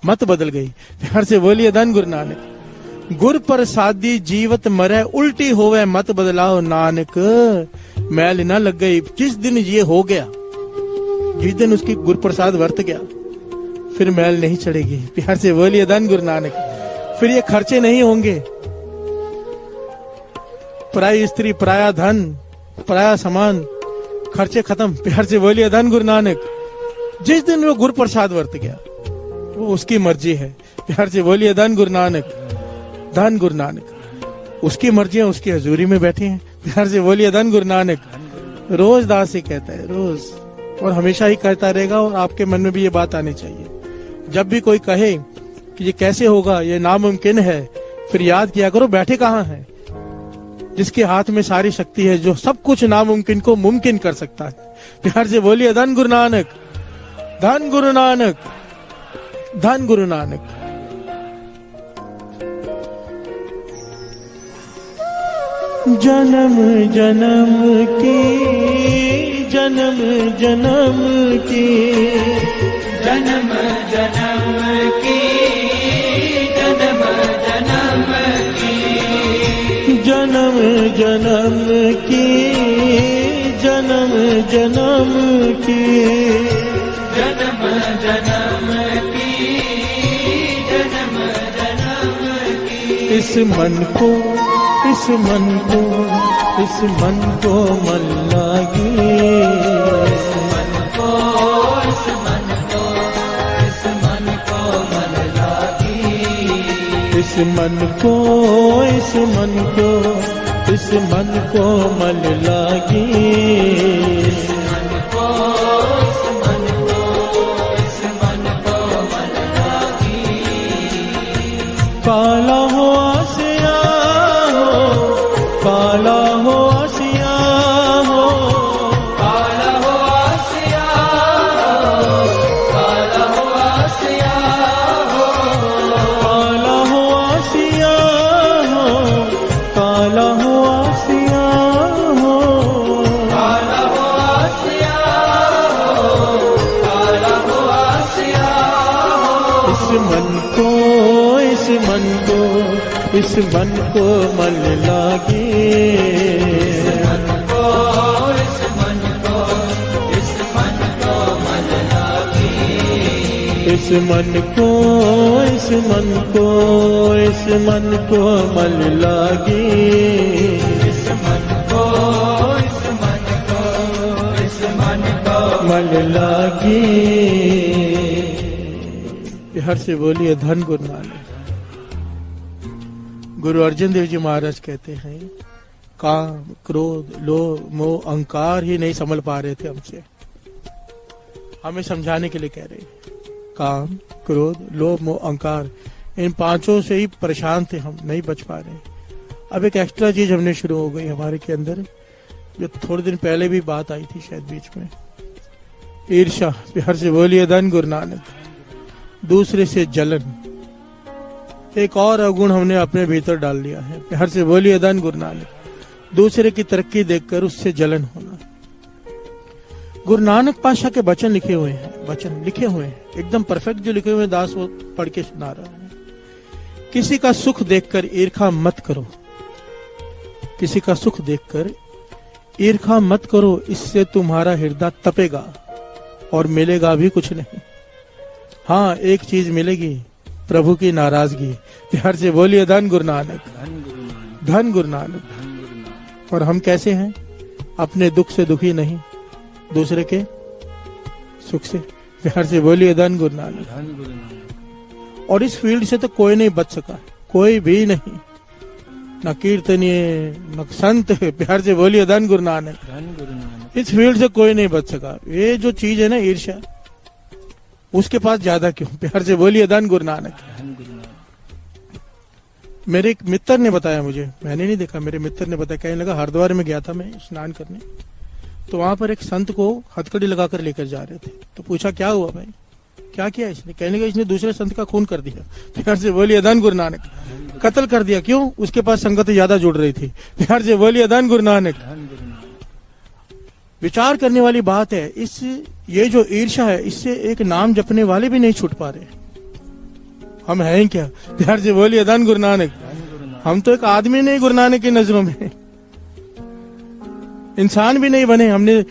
मत बदल गई। प्यार से बोलिए धन गुरु नानक। गुरु प्रसादी जीवत मरे, उल्टी होवे मत बदलाओ नानक। मैल न लग गई। जिस दिन ये हो गया, जिस दिन उसकी गुरु प्रसाद वर्त गया, फिर मैल नहीं चढ़ेगी। प्यार से बोलिए धन गुरु नानक। फिर ये खर्चे नहीं होंगे। पराई स्त्री, पराया धन, पराया सामान, खर्चे खत्म। प्यार से बोलिए धन गुरु नानक। जिस दिन वो गुरु प्रसाद वर्त गया, वो उसकी मर्जी है। प्यार से बोलिए धन गुरु नानक, धन गुरु नानक। उसकी मर्जी है, उसकी हजूरी में बैठे हैं। प्यार से बोलिए धन गुरु नानक। रोज दास से कहता है, रोज, और हमेशा ही कहता रहेगा। और आपके मन में भी ये बात आनी चाहिए, जब भी कोई कहे कि ये कैसे होगा, ये नामुमकिन है, फिर याद किया करो बैठे कहाँ हैं, जिसके हाथ में सारी शक्ति है, जो सब कुछ नामुमकिन को मुमकिन कर सकता है। प्यार से बोलिए धन गुरु नानक, धन गुरु नानक, धन गुरु नानक। जन्म जन्म की, जन्म जन्म की, जन्म जन्म की, जन्म जन्म की, जन्म जन्म की, जन्म जन्म की, जन्म जन्म की, जन्म जन्म की। इस मन को, इस मन को, इस मन को मन लागे। इस मन को, इस मन को, इस मन को मन लागी। इस मन को, इस मन को, इस मन को मन लागे। इस मन को, इस मन को, इस मन को मन लागी। काला हो आसिया हो, काला हो आसिया हो, काला हो आसिया हो, इस मन को, इस मन को, इस मन को मन लागे। इस मन को, इस मन को, इस मन को मन लागे। इस मन को, इस मन को, इस मन को मन लागे। इस मन को, इस मन को, इस मन को मन लागे। हर से बोलिए धन गुरु नानक। गुरु अर्जन देव जी महाराज कहते हैं, काम, क्रोध, लोभ, मोह, अहंकार ही नहीं संभल पा रहे थे हमसे। हमें समझाने के लिए कह रहे हैं, काम, क्रोध, लोभ, मोह, अहंकार, इन पांचों से ही परेशान थे हम, नहीं बच पा रहे। अब एक एक्स्ट्रा चीज हमने शुरू हो गई हमारे के अंदर, जो थोड़े दिन पहले भी बात आई थी शायद बीच में, ईर्ष्या। प्यार से बोलिए धन गुरु नानक। दूसरे से जलन, एक और अवगुण हमने अपने भीतर डाल लिया है। प्यार से बोलिए धन गुरु नानक। दूसरे की तरक्की देखकर उससे जलन होना। गुरु नानक पातशाह के वचन लिखे हुए हैं, वचन लिखे हुए हैं एकदम परफेक्ट जो लिखे हुए हैं, दास वो पढ़ के सुना रहा है। किसी का सुख देखकर ईर्ष्या मत करो। किसी का सुख देखकर ईर्ष्या मत करो, इससे तुम्हारा हृदय तपेगा और मिलेगा भी कुछ नहीं। हाँ, एक चीज मिलेगी, प्रभु की नाराजगी। प्यार से बोलिए धन गुरु नानक, धन गुरु नानक। और हम कैसे हैं? अपने दुख से दुखी नहीं, दूसरे के सुख से। प्यार से बोलिए धन गुरु नानक। और इस फील्ड से तो कोई नहीं बच सका, कोई भी नहीं, न कीर्तनीय न संत। प्यार से बोलिए धन गुरु नानक। इस फील्ड से कोई नहीं बच सका। ये जो चीज है ना ईर्ष्या, उसके पास ज्यादा क्यों? प्यार से बोलिए धन गुरु नानक। मेरे एक मित्र ने बताया मुझे, मैंने नहीं देखा, मेरे मित्र ने बताया, कहने लगा हरिद्वार में गया था मैं स्नान करने, तो वहां पर एक संत को हथकड़ी लगाकर लेकर जा रहे थे। तो पूछा क्या हुआ भाई, क्या किया इसने? कहने लगा इसने दूसरे संत का खून कर दिया। प्यार से बोलिए धन गुरु नानक। कत्ल कर दिया। क्यों? उसके पास संगत ज्यादा जुड़ रही थी। प्यार से बोलिए धन गुरु नानक। विचार करने वाली बात है। ये जो ईर्ष्या है, इससे एक नाम जपने वाले भी नहीं छूट पा रहे। हम हैं क्या? प्यार से बोलिए धन गुरु नानक। हम तो एक आदमी नहीं गुरु नानक की नजरों में, इंसान भी नहीं बने। हमने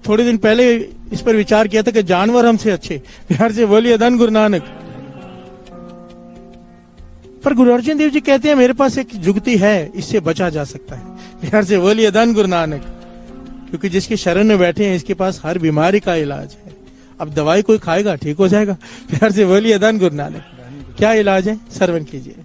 थोड़े दिन पहले इस पर विचार किया था कि जानवर हमसे अच्छे। प्यार से बोलिए धन गुरु नानक। पर गुरु अर्जन देव जी कहते हैं मेरे पास एक जुगती है, इससे बचा जा सकता है। प्यार से बोलिए धन गुरु नानक। क्योंकि जिसके शरण में बैठे हैं, इसके पास हर बीमारी का इलाज है। अब दवाई कोई खाएगा ठीक हो जाएगा। प्यार से बोलिए धन गुरु नानक। क्या इलाज है? श्रवण कीजिए।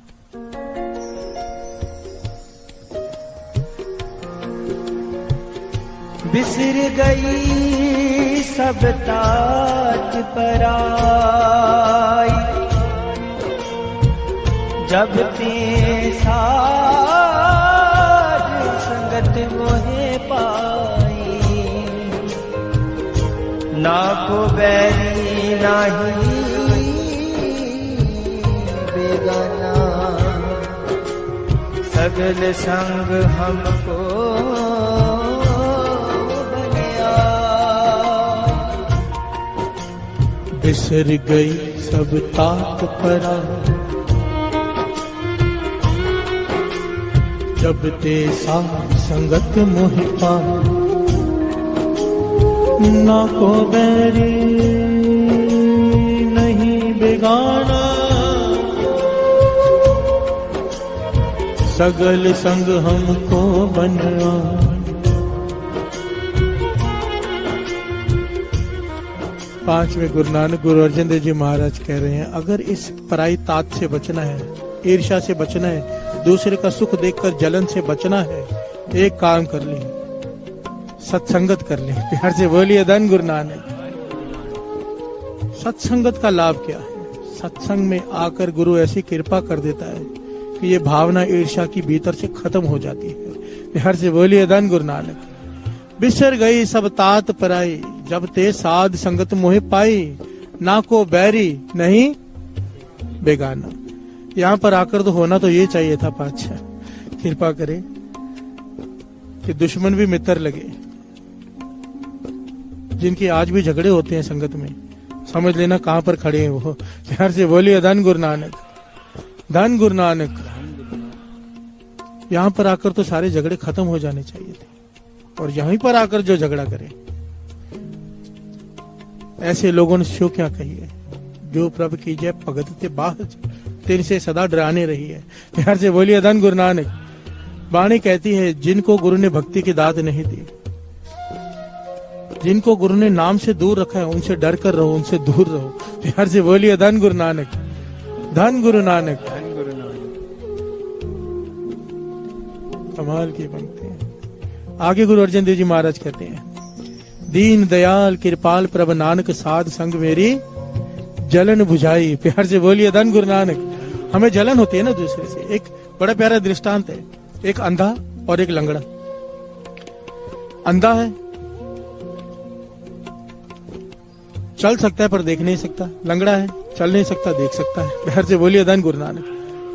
बिसर गई सब तात पराई, जब ते साध संगत मोहे पाई। ना को बैरी नाही बेगाना, सगल संग हमको बिसर गई सब तात परा, जब ते साथ संगत मोह पाई। ना को बैरी नहीं बेगाना, सगल संग हमको बनवा। पांचवें गुरु नानक गुरु अर्जन देव जी महाराज कह रहे हैं, अगर इस पराई तात से बचना है, ईर्ष्या से बचना है, दूसरे का सुख देखकर जलन से बचना है, एक काम कर ले, सत्संगत कर ले। प्यार से बोलिए धन गुरु नानक। सत्संगत का लाभ क्या है? सत्संग में आकर गुरु ऐसी कृपा कर देता है कि ये भावना ईर्ष्या की भीतर से खत्म हो जाती है। प्यार से बोलिए धन गुरु नानक। बिसर गई सब तात पराई, जब ते साध संगत मोहे पाई। ना को बैरी नहीं बेगाना। यहाँ पर आकर तो होना तो ये चाहिए था पातशाह, कृपा करे कि दुश्मन भी मित्र लगे। जिनके आज भी झगड़े होते हैं संगत में, समझ लेना कहां पर खड़े हैं वो। प्यार से बोलिए धन गुरु नानक, धन गुरु नानक। यहां पर आकर तो सारे झगड़े खत्म हो जाने चाहिए थे, और यहीं पर आकर जो झगड़ा करे, ऐसे लोगों ने क्यों क्या कही है। जो प्रभु की जय भगत ते बाज, तेरे से सदा डराने रही है। प्यार से बोलिए धन गुरु नानक। वाणी कहती है जिनको गुरु ने भक्ति की दात नहीं दी, जिनको गुरु ने नाम से दूर रखा है, उनसे डर कर रहो, उनसे दूर रहो। प्यार से बोलिए धन गुरु नानक, धन गुरु नानक, धन गुरु नानक। कमाल की पंक्ति है। आगे गुरु अर्जन देव जी महाराज कहते हैं, दीन दयाल कृपाल प्रभ नानक साध संग मेरी जलन बुझाई। प्यार से बोलिए धन गुरु नानक। हमें जलन होती है ना दूसरे से। एक बड़ा प्यारा दृष्टांत है, एक अंधा और एक लंगड़ा। अंधा है, चल सकता है पर देख नहीं सकता। लंगड़ा है, चल नहीं सकता, देख सकता है। प्यार से बोलिए धन गुरु नानक।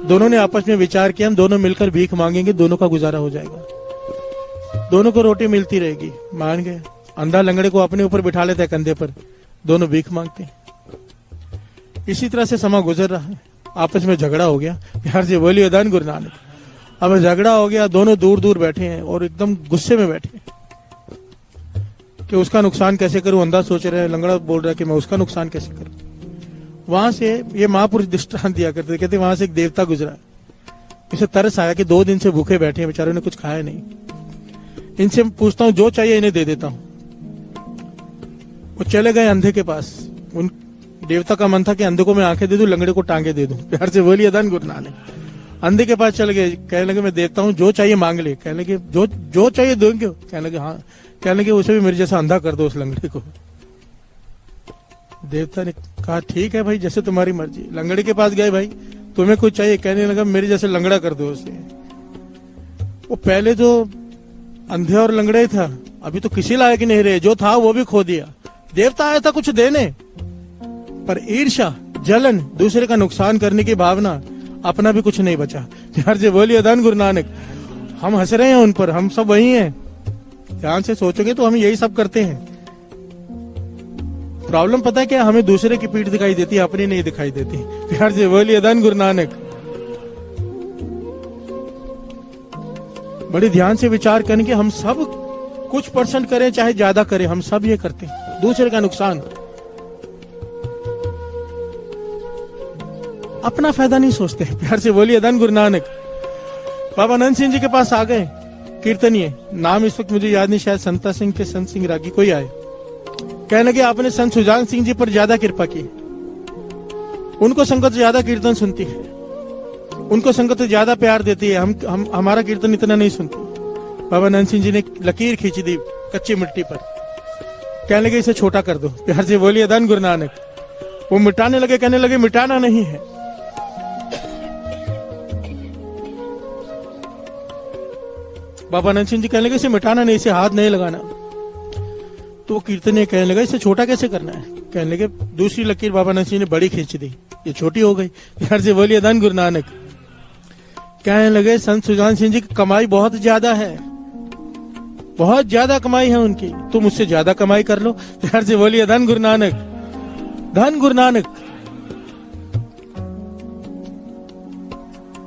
दोनों ने आपस में विचार किया, हम दोनों मिलकर भीख मांगेंगे, दोनों का गुजारा हो जाएगा, दोनों को रोटी मिलती रहेगी। मान गए। अंधा लंगड़े को अपने ऊपर बिठा लेता है कंधे पर, दोनों भीख मांगते हैं। इसी तरह से समय गुजर रहा है, आपस में झगड़ा हो गया। प्यार से बोलिए धन गुरु नानक। अब झगड़ा हो गया, दोनों दूर दूर बैठे हैं और एकदम गुस्से में बैठे हैं कि उसका नुकसान कैसे करूं। अंधा सोच रहा है, लंगड़ा बोल रहा है कि मैं उसका नुकसान कैसे करूं। वहां से ये महापुरुष दृष्टांत दिया करते, कहते वहां से एक देवता गुजरा, इसे तरस आया कि 2 दिन से भूखे बैठे हैं, बेचारों ने कुछ खाया नहीं। इनसे पूछता हूं जो चाहिए इन्हें दे देता हूं। वो चले गए अंधे के पास। उन देवता का मन था कि अंधे को मैं आंखें दे दूं, लंगड़े को टांगे दे दूं। प्यार से बोलिए धन गुरु नानक। अंधे के पास चले गए, कहने लगे मैं देवता हूं, जो चाहिए मांग ले। कहने लगे जो चाहिए दोगे। कहने लगे हाँ। कहने लगे उसे भी मेरे जैसा अंधा कर दो, उस लंगड़े को। देवता ने कहा ठीक है भाई, जैसे तुम्हारी मर्जी। लंगड़े के पास गए, भाई तुम्हें कुछ चाहिए? कहने लगा मेरे जैसे लंगड़ा कर दो उसे। वो पहले तो अंधे और लंगड़े था, अभी तो किसी लायक नहीं रहे, जो था वो भी खो दिया। देवता आया था कुछ देने, पर ईर्ष्या, जलन, दूसरे का नुकसान करने की भावना, अपना भी कुछ नहीं बचा। प्यार से बोलिए धन गुरु नानक। हम हंस रहे हैं उन पर, हम सब वही हैं। ध्यान से सोचोगे तो हम यही सब करते हैं। प्रॉब्लम पता है क्या, हमें दूसरे की पीठ दिखाई देती है, अपनी नहीं दिखाई देती। प्यार से बोलिए धन गुरु नानक। बड़े ध्यान से विचार करने के हम सब कुछ परसेंट करें चाहे ज्यादा करें, हम सब ये करते हैं, दूसरे का नुकसान। अपना फायदा नहीं सोचते। प्यार से बोलिए धन गुरु नानक। बाबा नंद सिंह जी के पास आ गए कीर्तनीय, नाम इस वक्त मुझे याद नहीं, शायद संता सिंह के संत सिंह रागी कोई आए। कहने लगे आपने संत सुजान सिंह जी पर ज्यादा कृपा की, उनको संगत ज्यादा कीर्तन सुनती है, उनको संगत ज्यादा प्यार देती है, हम हमारा कीर्तन इतना नहीं सुनती। बाबा नंद सिंह जी ने लकीर खींच दी कच्ची मिट्टी पर। कहने लगे इसे छोटा कर दो। प्यार से बोलिए धन गुरु नानक। वो मिटाने लगे, कहने लगे मिटाना नहीं है। बाबा नंद सिंह जी कहने लगे इसे मिटाना नहीं, इसे हाथ नहीं लगाना। तो वो कीर्तनीय कहने लगा इसे छोटा कैसे करना है। कहने लगे दूसरी लकीर बाबा नंद सिंह ने बड़ी खींच दी, ये छोटी हो गई। प्यार से बोलिए धन गुरु नानक। कहने लगे संत सुजान सिंह जी की कमाई बहुत ज्यादा है, बहुत ज्यादा कमाई है उनकी, तुम उससे ज्यादा कमाई कर लो। प्यार से बोलिए धन गुरु नानक, धन गुरु नानक।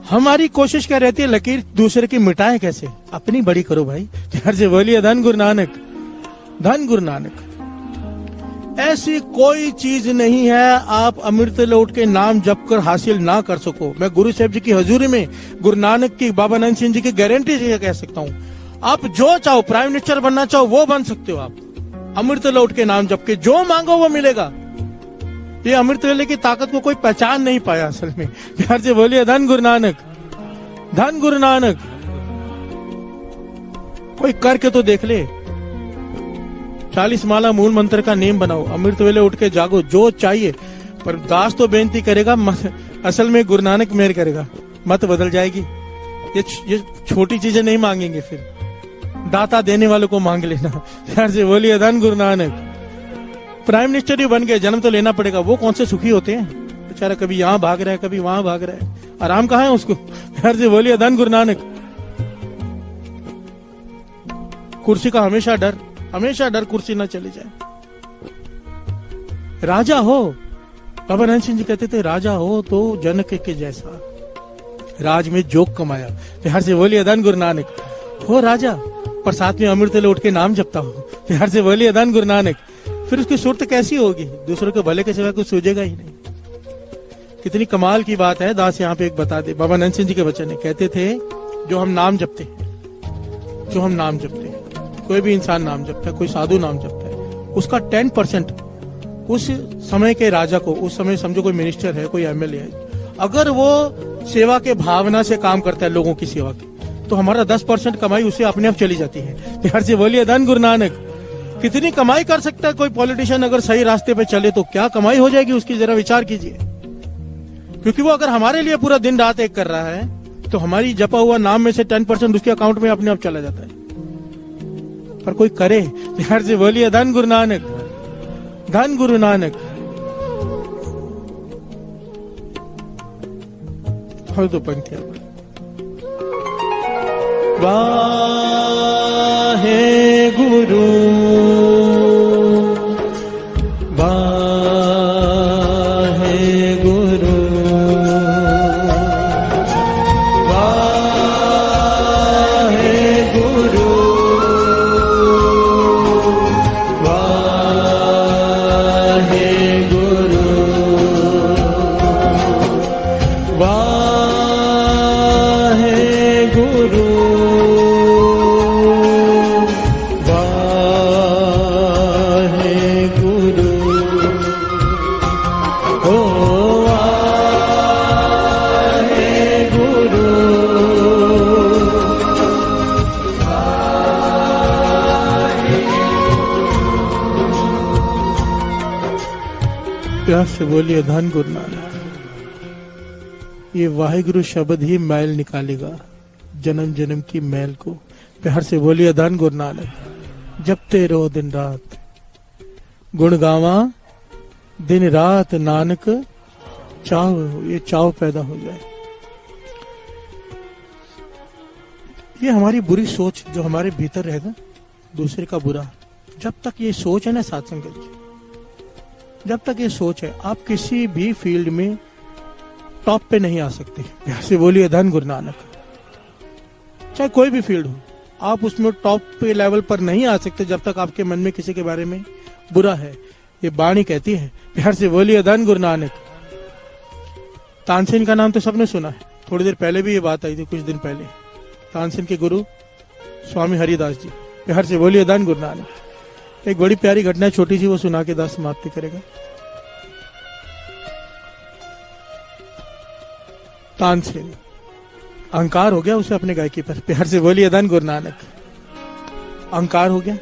हमारी कोशिश क्या रहती है, लकीर दूसरे की मिटाए कैसे, अपनी बड़ी करो भाई। प्यार से बोलिए धन गुरु नानक, धन गुरु नानक। ऐसी कोई चीज नहीं है आप अमृत लौट के नाम जप कर हासिल ना कर सको। मैं गुरु साहब जी की हजूरी में गुरु नानक की, बाबा नंद सिंह जी की गारंटी से कह सकता हूँ, आप जो चाहो, प्राइम मिनिस्टर बनना चाहो वो बन सकते हो आप। अमृत लौट के नाम जप के जो मांगो वो मिलेगा। ये अमृत वेले की ताकत को कोई पहचान नहीं पाया असल में। प्यार से बोलिए धन गुरु नानक, धन गुरु नानक। कोई करके तो देख ले। 40 माला मूल मंत्र का नेम बनाओ, अमृत वेले उठ के जागो, जो चाहिए। पर दास तो बेनती करेगा, असल में गुरु नानक मेहर करेगा, मत बदल जाएगी। ये छोटी चीजें नहीं मांगेंगे, फिर दाता देने वालों को मांग लेना। प्यार से बोलिए धन गुरु नानक। प्राइम मिनिस्टर ही बन गए, जन्म तो लेना पड़ेगा। वो कौन से सुखी होते हैं बेचारा, कभी यहाँ भाग रहा है कभी वहां भाग रहा है, आराम कहाँ है उसको। प्यार से बोलिए धन गुरु नानक। कुर्सी का हमेशा डर, हमेशा डर कुर्सी ना चली जाए। राजा हो, बाबा नानक सिंह जी कहते थे राजा हो तो जनक के जैसा, राज में जोग कमाया। प्यार से बोलिए धन गुरु नानक। हो राजा पर साथ में अमृत ले उठ के नाम जपता हो, प्यार से बोलिए धन गुरु नानक। फिर उसकी सूरत कैसी होगी, दूसरों के भले के सिवा कुछ सूझेगा ही नहीं। कितनी कमाल की बात है, दास यहाँ पे एक बता दे। बाबा नानक सिंह जी के वचन है, कहते थे जो हम नाम जपते हैं, जो हम नाम जपते हैं, कोई भी इंसान नाम जपता है, कोई साधु नाम जपता है, उसका 10% उस समय के राजा को, उस समय समझो कोई मिनिस्टर है, कोई एमएलए है, अगर वो सेवा के भावना से काम करता है, लोगों की सेवा की, तो हमारा 10% कमाई उसे अपने आप चली जाती है। प्यार से बोलिए धन गुरु नानक। कितनी कमाई कर सकता है कोई पॉलिटिशियन अगर सही रास्ते पे चले तो क्या कमाई हो जाएगी उसकी, जरा विचार कीजिए। क्योंकि वो अगर हमारे लिए पूरा दिन रात एक कर रहा है तो हमारी जपा हुआ नाम में से 10% उसके अकाउंट में अपने आप चला जाता है। पर कोई करे, प्यार से बोलिए धन गुरु नानक, धन गुरु नानक। और तो पंक्तियां वाहे गुरु वाहे गुरु वाहे गुरु वाहे गुरु वाहे गुरु प्यार से बोलिए धन गुरु नानक। ये वाहिगुरु शब्द ही मैल निकालेगा, जन्म जन्म की मैल को। प्यार से बोलिए धन गुरु नानक। जपते रहो दिन रात, गुण गावा दिन रात, नानक चाव, ये चाव पैदा हो जाए। ये हमारी बुरी सोच जो हमारे भीतर रहेगा, दूसरे का बुरा, जब तक ये सोच है ना साथ संगत जी, जब तक ये सोच है, आप किसी भी फील्ड में टॉप पे नहीं आ सकते। प्यार से बोलिए धन गुरु नानक। चाहे कोई भी फील्ड हो, आप उसमें टॉप पे लेवल पर नहीं आ सकते जब तक आपके मन में किसी के बारे में बुरा है। ये वाणी कहती है। प्यार से बोलिए धन गुरु नानक। तानसेन का नाम तो सबने सुना है, थोड़ी देर पहले भी ये बात आई थी, कुछ दिन पहले। तानसेन के गुरु स्वामी हरिदास जी। प्यार से बोलिए धन गुरु नानक। एक बड़ी प्यारी घटना है, छोटी सी, वो सुना के दास समाप्ति करेगा। तानसेन अहंकार हो गया उसे अपने गायकी पर। प्यार से बोलिए धन गुरु नानक। अहंकार हो गया।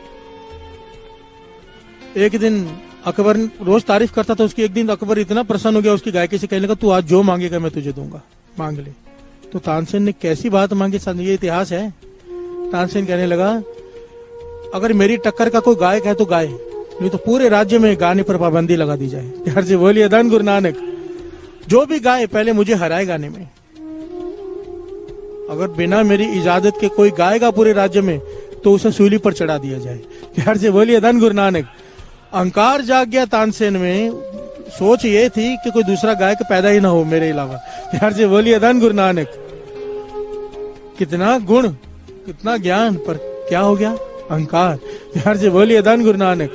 एक दिन अकबर रोज तारीफ करता था उसकी, एक दिन अकबर इतना प्रसन्न हो गया उसकी गायकी से, कहने लगा तू आज जो मांगेगा मैं तुझे दूंगा, मांग ले। तो तानसेन ने कैसी बात मांगी, ये इतिहास है। तानसेन कहने लगा अगर मेरी टक्कर का कोई गायक है तो गाए, नहीं तो पूरे राज्य में गाने पर पाबंदी लगा दी जाए। प्यार से बोलिए धन गुरु नानक। जो भी गाए पहले मुझे हराए गाने में। अगर बिना मेरी इजाजत के कोई गाएगा पूरे राज्य में तो उसे सूली पर चढ़ा दिया जाए। प्यार से बोलिए धन गुरु नानक। अहंकार जाग गया तानसेन में। सोच ये थी कि कोई दूसरा गायक पैदा ही ना हो मेरे अलावा। प्यार से बोलिए धन गुरु नानक। कितना गुण, कितना ज्ञान, पर क्या हो गया, अहंकार। प्यार से बोलिए धन गुरु नानक।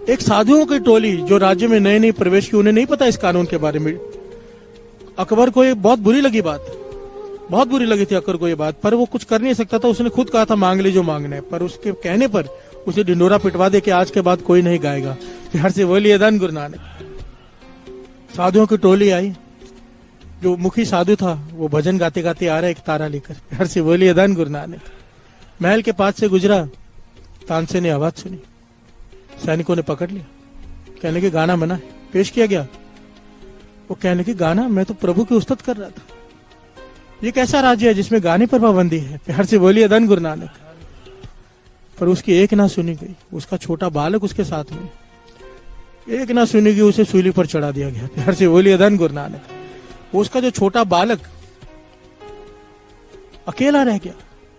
एक साधुओं की टोली जो राज्य में नए नए प्रवेश की, उन्हें नहीं पता इस कानून के बारे में। अकबर को ये बहुत बुरी लगी बात, बहुत बुरी लगी थी अकबर को ये बात, पर वो कुछ कर नहीं सकता था। उसने खुद कहा था मांग ले जो मांगना है, पर उसके कहने पर उसे ढिंडोरा पिटवा दे कि आज के बाद कोई नहीं गाएगा। प्यार से बोलिए धन गुरु नानक। साधुओं की टोली आई, जो मुखी साधु था वो भजन गाते गाते आ रहा है एक तारा लेकर। प्यार से बोलिए धन गुरु नानक। महल के पास से गुजरा, तानसेन ने आवाज सुनी, सैनिकों ने पकड़ लिया, कहने के गाना मना है। पेश किया गया, वो कहने की गाना, मैं तो प्रभु की उस्तत कर रहा था। ये कैसा राज्य है जिसमें गाने पर पाबंदी है। प्यार से बोलिए धन गुरु नानक। पर उसकी एक ना सुनी गई, उसका छोटा बालक उसके साथ में, एक ना सुनी गई, उसे सूली पर चढ़ा दिया गया। प्यार से बोलिए धन गुरु नानक। उसका जो छोटा बालक अकेला रह गया,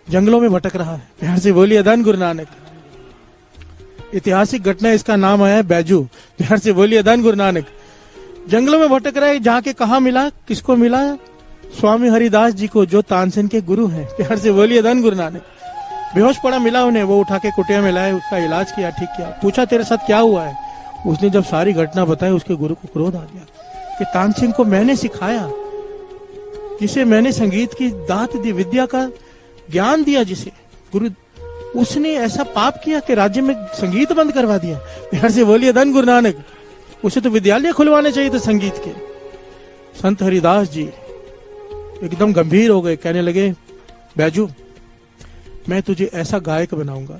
जंगलों में भटक रहा है। प्यार से बोलिए धन गुरु नानक। ऐतिहासिक घटना, इसका नाम आया बैजू। प्यार से बोलिए धन गुरु नानक। जंगलों में भटक रहे, जाके कहा मिला, किसको मिला? स्वामी हरिदास जी को, जो तानसेन के गुरु हैं। प्यार से बोलिए धन गुरु नानक। बेहोश पड़ा मिला उन्हें, वो उठा के कुटिया में लाए, उसका इलाज किया, ठीक किया। पूछा तेरे साथ क्या हुआ है? उसने जब सारी घटना बताई, उसके गुरु को क्रोध आ गया कि तानसेन को मैंने सिखाया, जिसे मैंने संगीत की दात दी, विद्या का ज्ञान दिया, जिसे गुरु, उसने ऐसा पाप किया कि राज्य में संगीत बंद करवा दिया। प्यार से बोलिए धन गुरु नानक। उसे तो विद्यालय खुलवाने चाहिए थे संगीत के। संत हरिदास जी एकदम गंभीर हो गए, कहने लगे बैजू, मैं तुझे ऐसा गायक बनाऊंगा,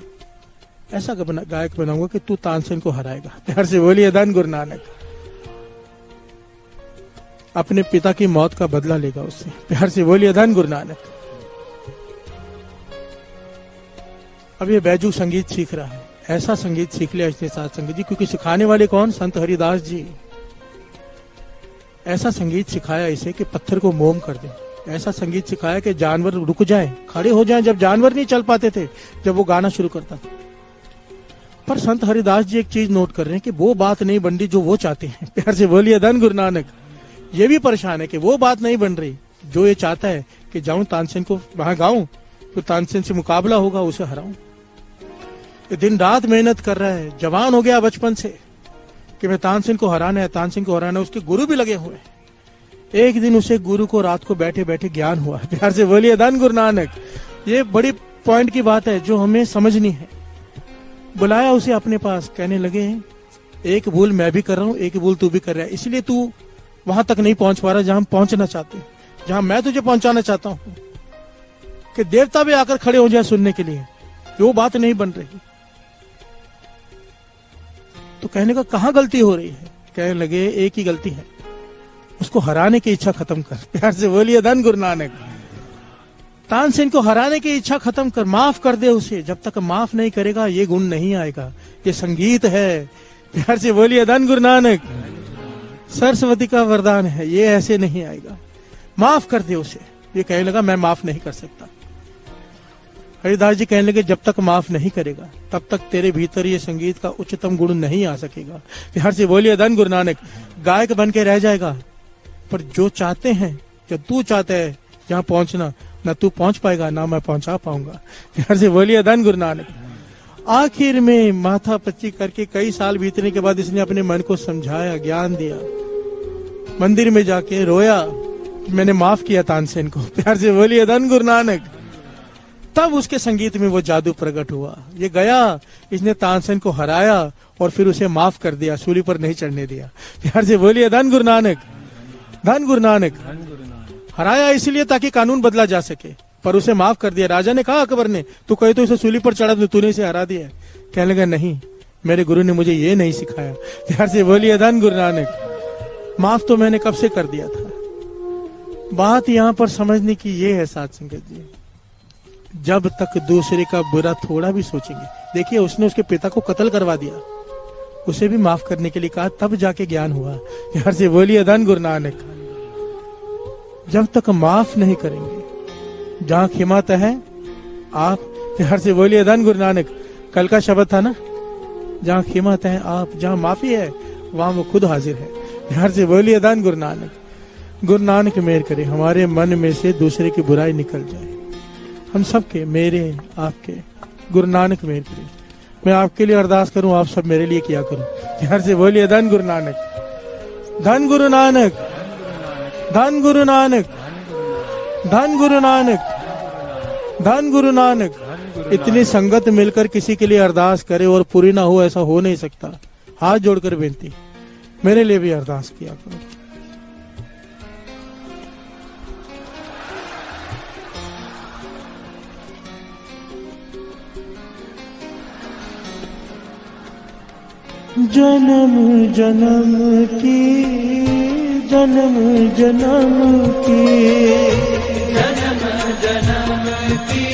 ऐसा गायक बनाऊंगा कि तू तानसेन को हराएगा। प्यार से बोलिए धन गुरु नानक। अपने पिता की मौत का बदला लेगा उससे। प्यार से बोलिए धन गुरु नानक। अब ये बैजू संगीत सीख रहा है, ऐसा संगीत सीख लिया इसने साथ संगत जी, क्योंकि सिखाने वाले कौन? संत हरिदास जी। ऐसा संगीत सिखाया इसे कि पत्थर को मोम कर दे। ऐसा संगीत सिखाया कि जानवर रुक जाएं, खड़े हो जाएं, जब जानवर नहीं चल पाते थे, जब वो गाना शुरू करता था। पर संत हरिदास जी एक चीज नोट कर रहे हैं कि वो बात नहीं बन रही जो वो चाहते हैं। प्यार से बोलिए धन गुरु नानक। ये भी परेशान है कि वो बात नहीं बन रही जो ये चाहता है कि जाऊं तानसेन को वहां गाऊं, तो तानसेन से मुकाबला होगा, उसे हराऊं। ये दिन रात मेहनत कर रहा है, जवान हो गया बचपन से कि मैं तानसेन को हराना है, तानसेन को हराना है। उसके गुरु भी लगे हुए हैं। एक दिन उसे गुरु को रात को बैठे बैठे ज्ञान हुआ। प्यार से बोलिए धन गुरु नानक। ये बड़ी पॉइंट की बात है जो हमें समझनी है। बुलाया उसे अपने पास, कहने लगे एक भूल मैं भी कर रहा हूं, एक भूल तू भी कर रहा है, इसलिए तू वहां तक नहीं पहुंच पा रहा जहां हम पहुंचना चाहते हैं, जहां मैं तुझे पहुंचाना चाहता हूं कि देवता भी आकर खड़े हो जाए सुनने के लिए। वो बात नहीं बन रही। तो कहने का कहां गलती हो रही है? कहने लगे एक ही गलती है, उसको हराने की इच्छा खत्म कर। प्यार से बोलिए धन गुरु नानक। तानसेन को हराने की इच्छा खत्म कर, माफ कर दे उसे। जब तक माफ नहीं करेगा ये गुण नहीं आएगा। ये संगीत है। प्यार से बोलिए धन गुरु नानक। सरस्वती का वरदान है, ये ऐसे नहीं आएगा। माफ कर दे उसे। ये कहने लगा मैं माफ नहीं कर सकता। हरिदास जी कहने लगे जब तक माफ नहीं करेगा तब तक तेरे भीतर ये संगीत का उच्चतम गुण नहीं आ सकेगा। प्यार से बोलिए धन गुरु नानक। गायक बन के रह जाएगा, पर जो चाहते हैं, जो तू चाहता है जहां पहुंचना, ना तू पहुंच पाएगा ना मैं पहुंचा पाऊंगा। प्यार से बोलिए धन गुरु नानक। आखिर में माथा पच्ची करके कई साल बीतने के बाद इसने अपने मन को समझाया, ज्ञान दिया। मंदिर में जाके रोया, मैंने माफ किया तानसेन को। प्यार से बोलिए धन गुरु नानक। तब उसके संगीत में वो जादू प्रकट हुआ। ये गया, इसने तानसेन को हराया और फिर उसे माफ कर दिया, सूली पर नहीं चढ़ने दिया। प्यार से बोलिए धन गुरु नानक। धन गुरु नानक। हराया इसलिए ताकि कानून बदला जा सके, पर उसे माफ कर दिया। राजा ने कहा अकबर ने, तू कहे तो इसे सूली पर चढ़ा, तूने इसे हरा दिया। कहने लगा नहीं, मेरे गुरु ने मुझे ये नहीं सिखाया। प्यार से बोलिए धन गुरु नानक। माफ तो मैंने कब से कर दिया था। बात यहाँ पर समझने की ये है साथ संगत जी, जब तक दूसरे का बुरा थोड़ा भी सोचेंगे। देखिए उसने उसके पिता को कत्ल करवा दिया, उसे भी माफ करने के लिए कहा, तब जाके ज्ञान हुआ। प्यार से बोलिए धन गुरु नानक। जब तक माफ नहीं करेंगे, जहां खिमात है आप, प्यार से बोलिए धन गुरु नानक। कल का शब्द था ना, जहां खिमात है आप, जहां माफी है वहां वो खुद हाजिर है। प्यार से बोलिए धन गुरु नानक। गुरु नानक मेहर करे, हमारे मन में से दूसरे की बुराई निकल जाए, हम सबके, मेरे आपके। गुरु नानक मेहर करे। मैं आपके लिए अरदास करूं, आप सब मेरे लिए किया करूं। प्यार से बोलिए धन गुरु नानक। धन गुरु नानक। धन गुरु नानक। धन गुरु नानक। धन गुरु नानक। इतनी संगत मिलकर किसी के लिए अरदास करे और पूरी ना हो, ऐसा हो नहीं सकता। हाथ जोड़कर बेनती, मेरे लिए भी अरदास किया करो। जन्म जन्म की, जन्म जन्म की, जन्म जन्म की,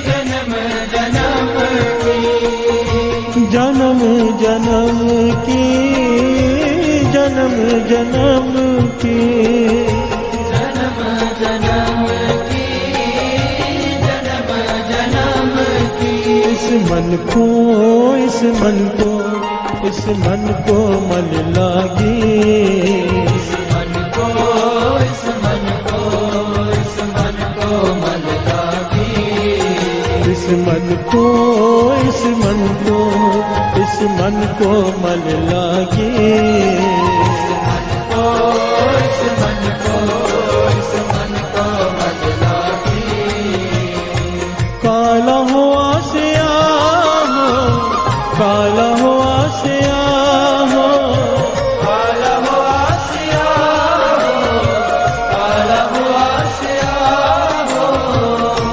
जन्म जन्म की, जन्म जन्म की, जन्म जन्म की, जन्म जन्म की, जन्म जन्म की, इस मन को इस मन को इस मन को मन लागे इस मन को इस मन को इस मन को मन लागे इस मन को इस मन को इस मन को मन लागे इस मन को इस मन को इस मन को मन लागे काला हो आसिया हो काला हो आसिया हो काला हो आसिया हो काला हो आसिया हो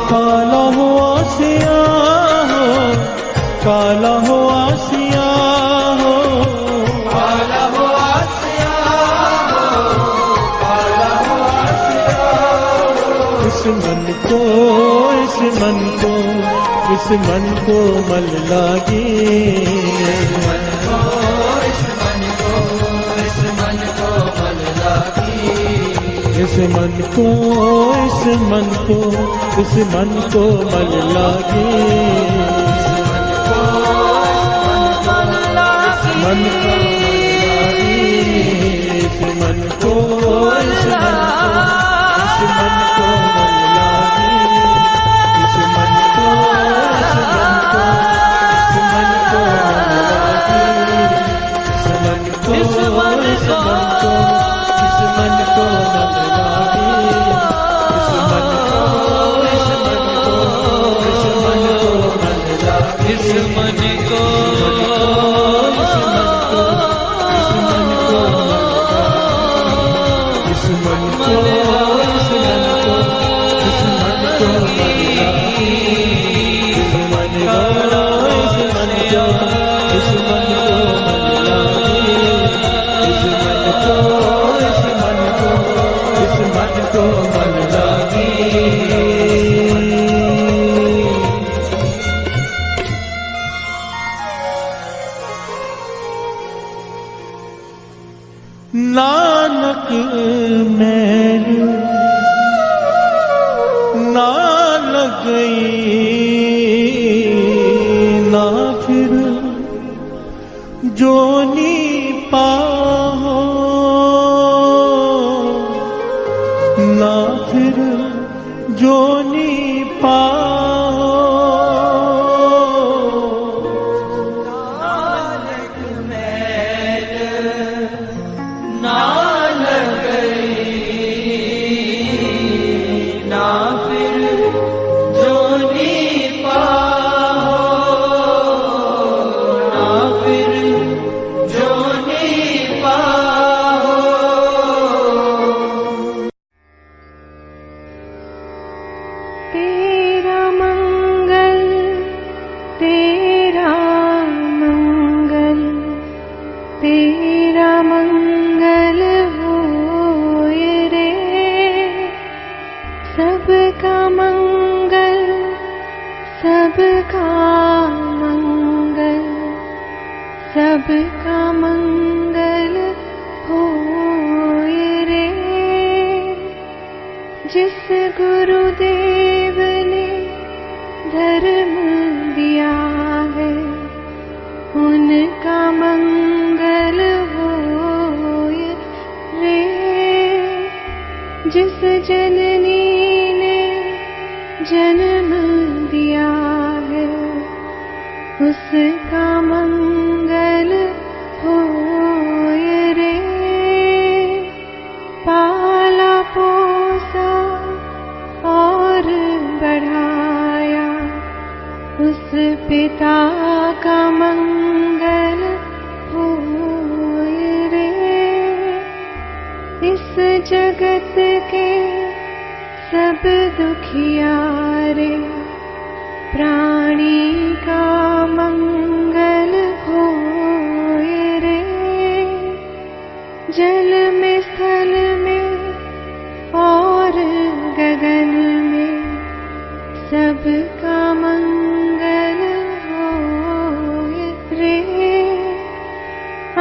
काला हो आसिया हो काला हो आसिया हो काला हो आसिया हो काला हो आसिया हो इस मन को इस मन को इस मन को मल लागे इस मन को इस मन को इस मन को मन लागे इस मन को इस मन को इस मन को मल लागे मन को इस मन को इस मन को मन लागे इस मन को इस मन को इस मन को मन लागे इस मन को इस मन को इस मन को मन लागे इस मन को इस मन को इस मन को मन लागे इस मन को इस मन को इस मन को इस मन को इस मन को इस मन को इस मन को मन लागे इस मन को इस मन को इस मन को मन लागे नानक मैल ना लगई ना फिर जोनी पाहो ना फिर जोनी पाहो तेरा मंगल तेरा मंगल तेरा मंगल होए रे सबका मंगल सबका मंगल सबका मंगल होए रे जिस गुरुदेव ने धर्म दिया है उनका मंगल होए रे जिस जननी ने जन्म दिया है उसका मंगल होए रे पाला पोसा और बढ़ाया उस पिता का मंगल होए रे इस जगत के सब दुखियारे प्राणी का मंगल होए रे जल में स्थल में और गगन में सबका मंगल होए रे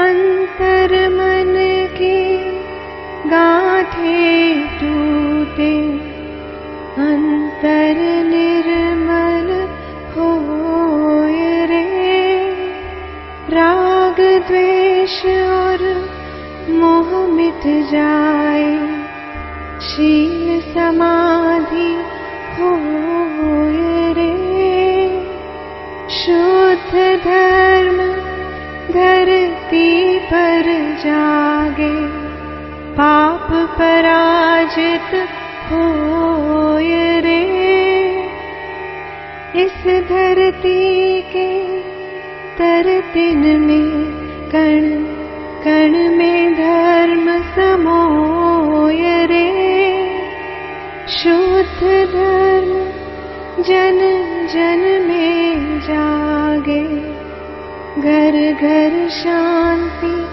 अंतर मन की गांठें टूटे अंतर निर्मल होए टूट जाए, शील समाधि होए रे। शुद्ध धर्म धरती पर जागे, पाप पराजित होए रे। इस धरती के तरतिन में कण कण में धर्म समोय रे। शुद्ध धर्म जन जन में जागे, घर घर शांति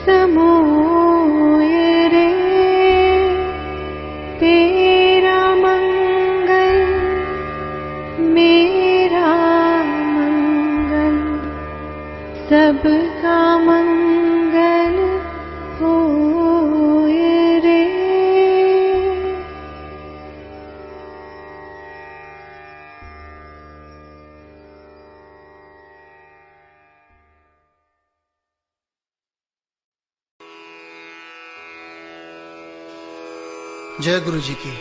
समोय रे। तेरा मंगल मेरा मंगल, सबका मंगल होए रे। जय गुरु जी की।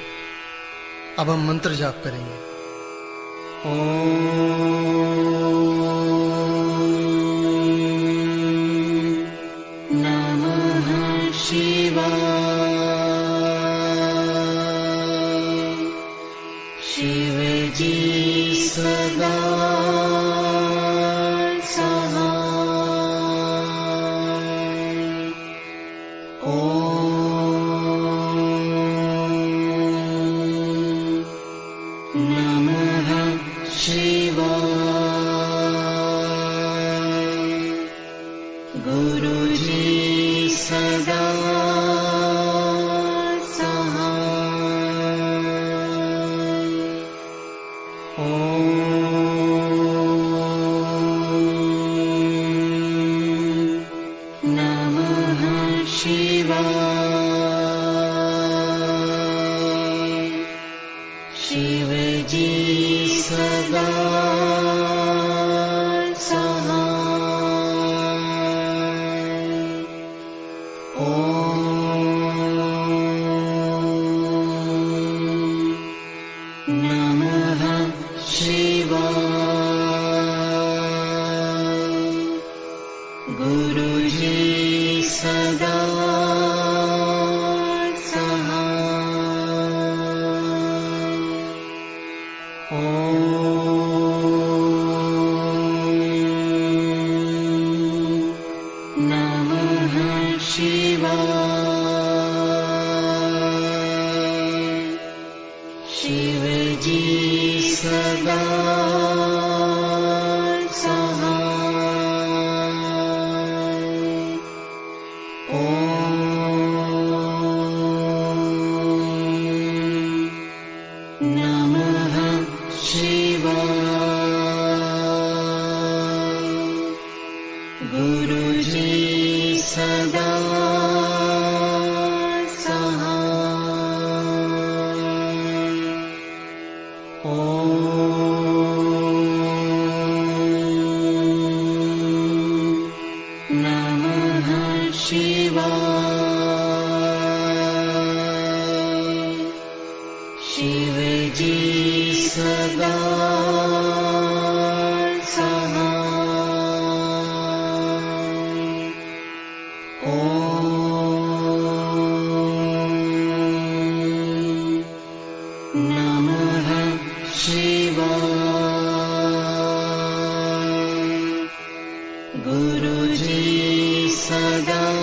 अब हम मंत्र जाप करेंगे। नमः शिवाय। शिव जी सदा गुरुजी सदा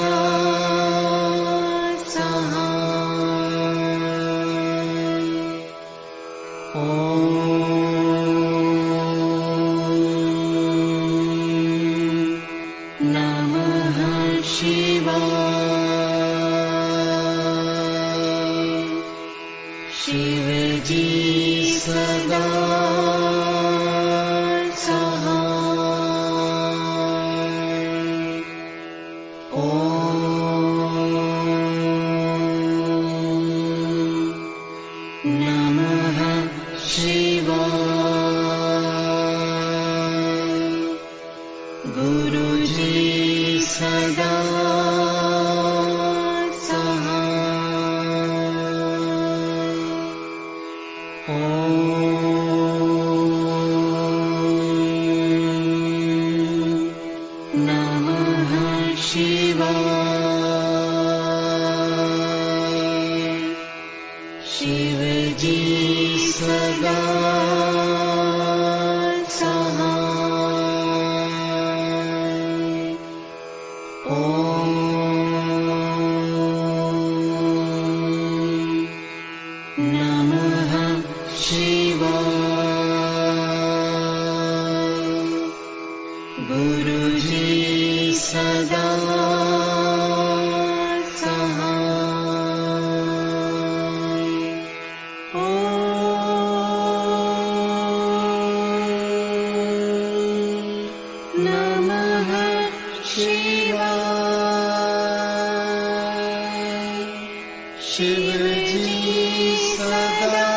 शिव जी सदा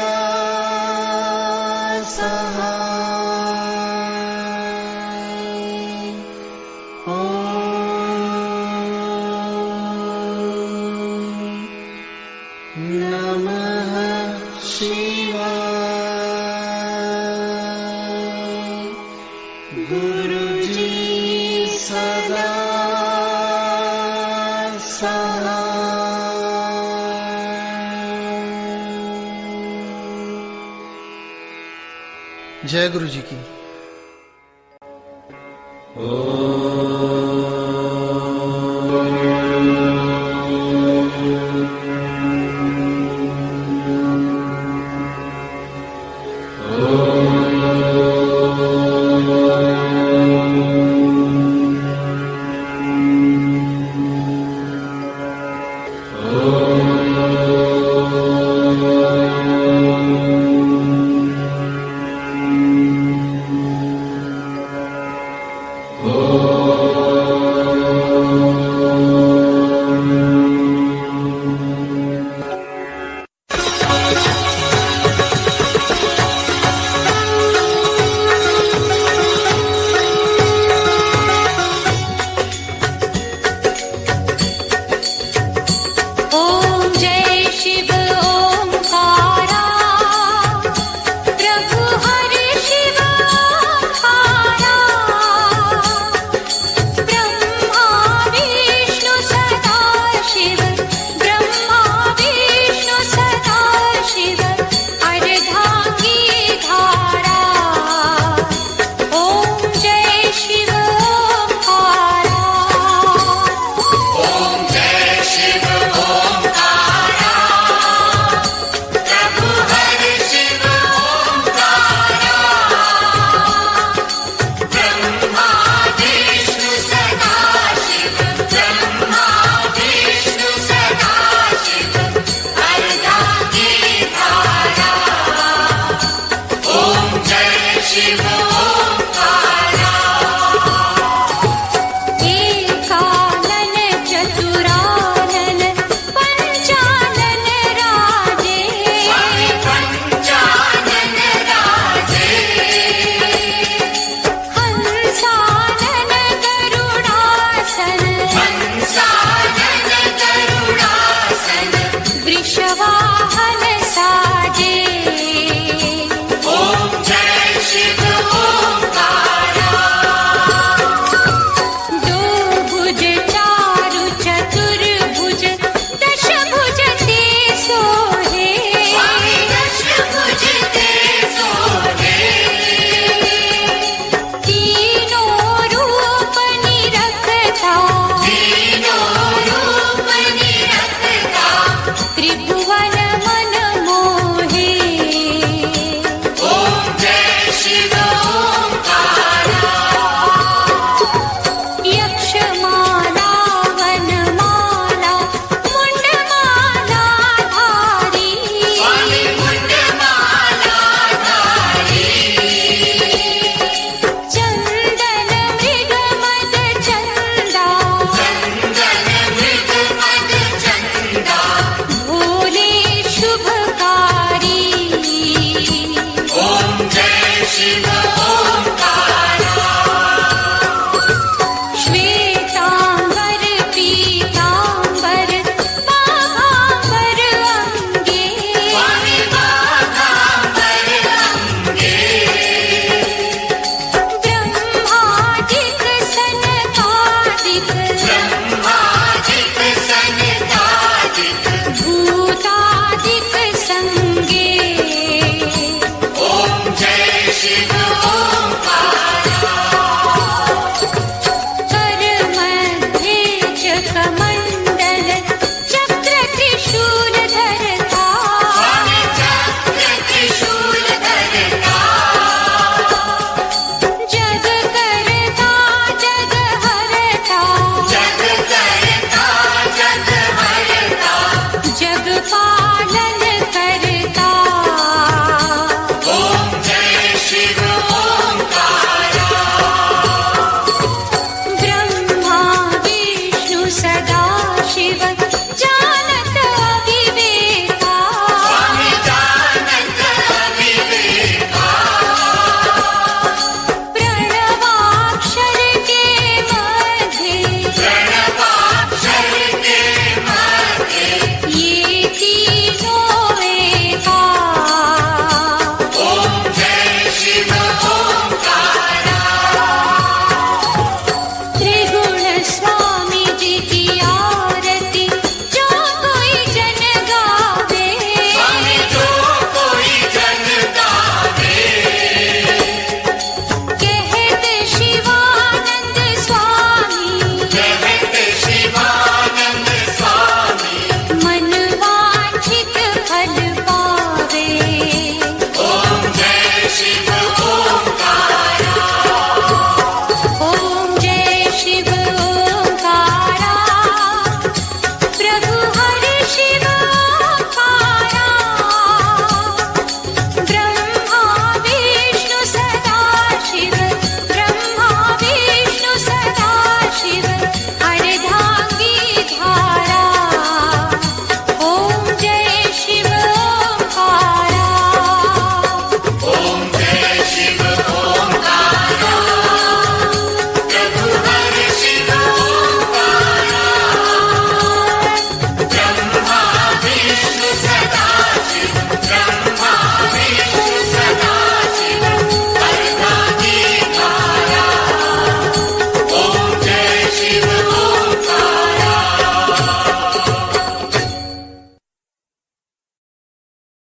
सहाय। ओम नमः शिवाय। गुरु जी सदा जय गुरु जी की। ओम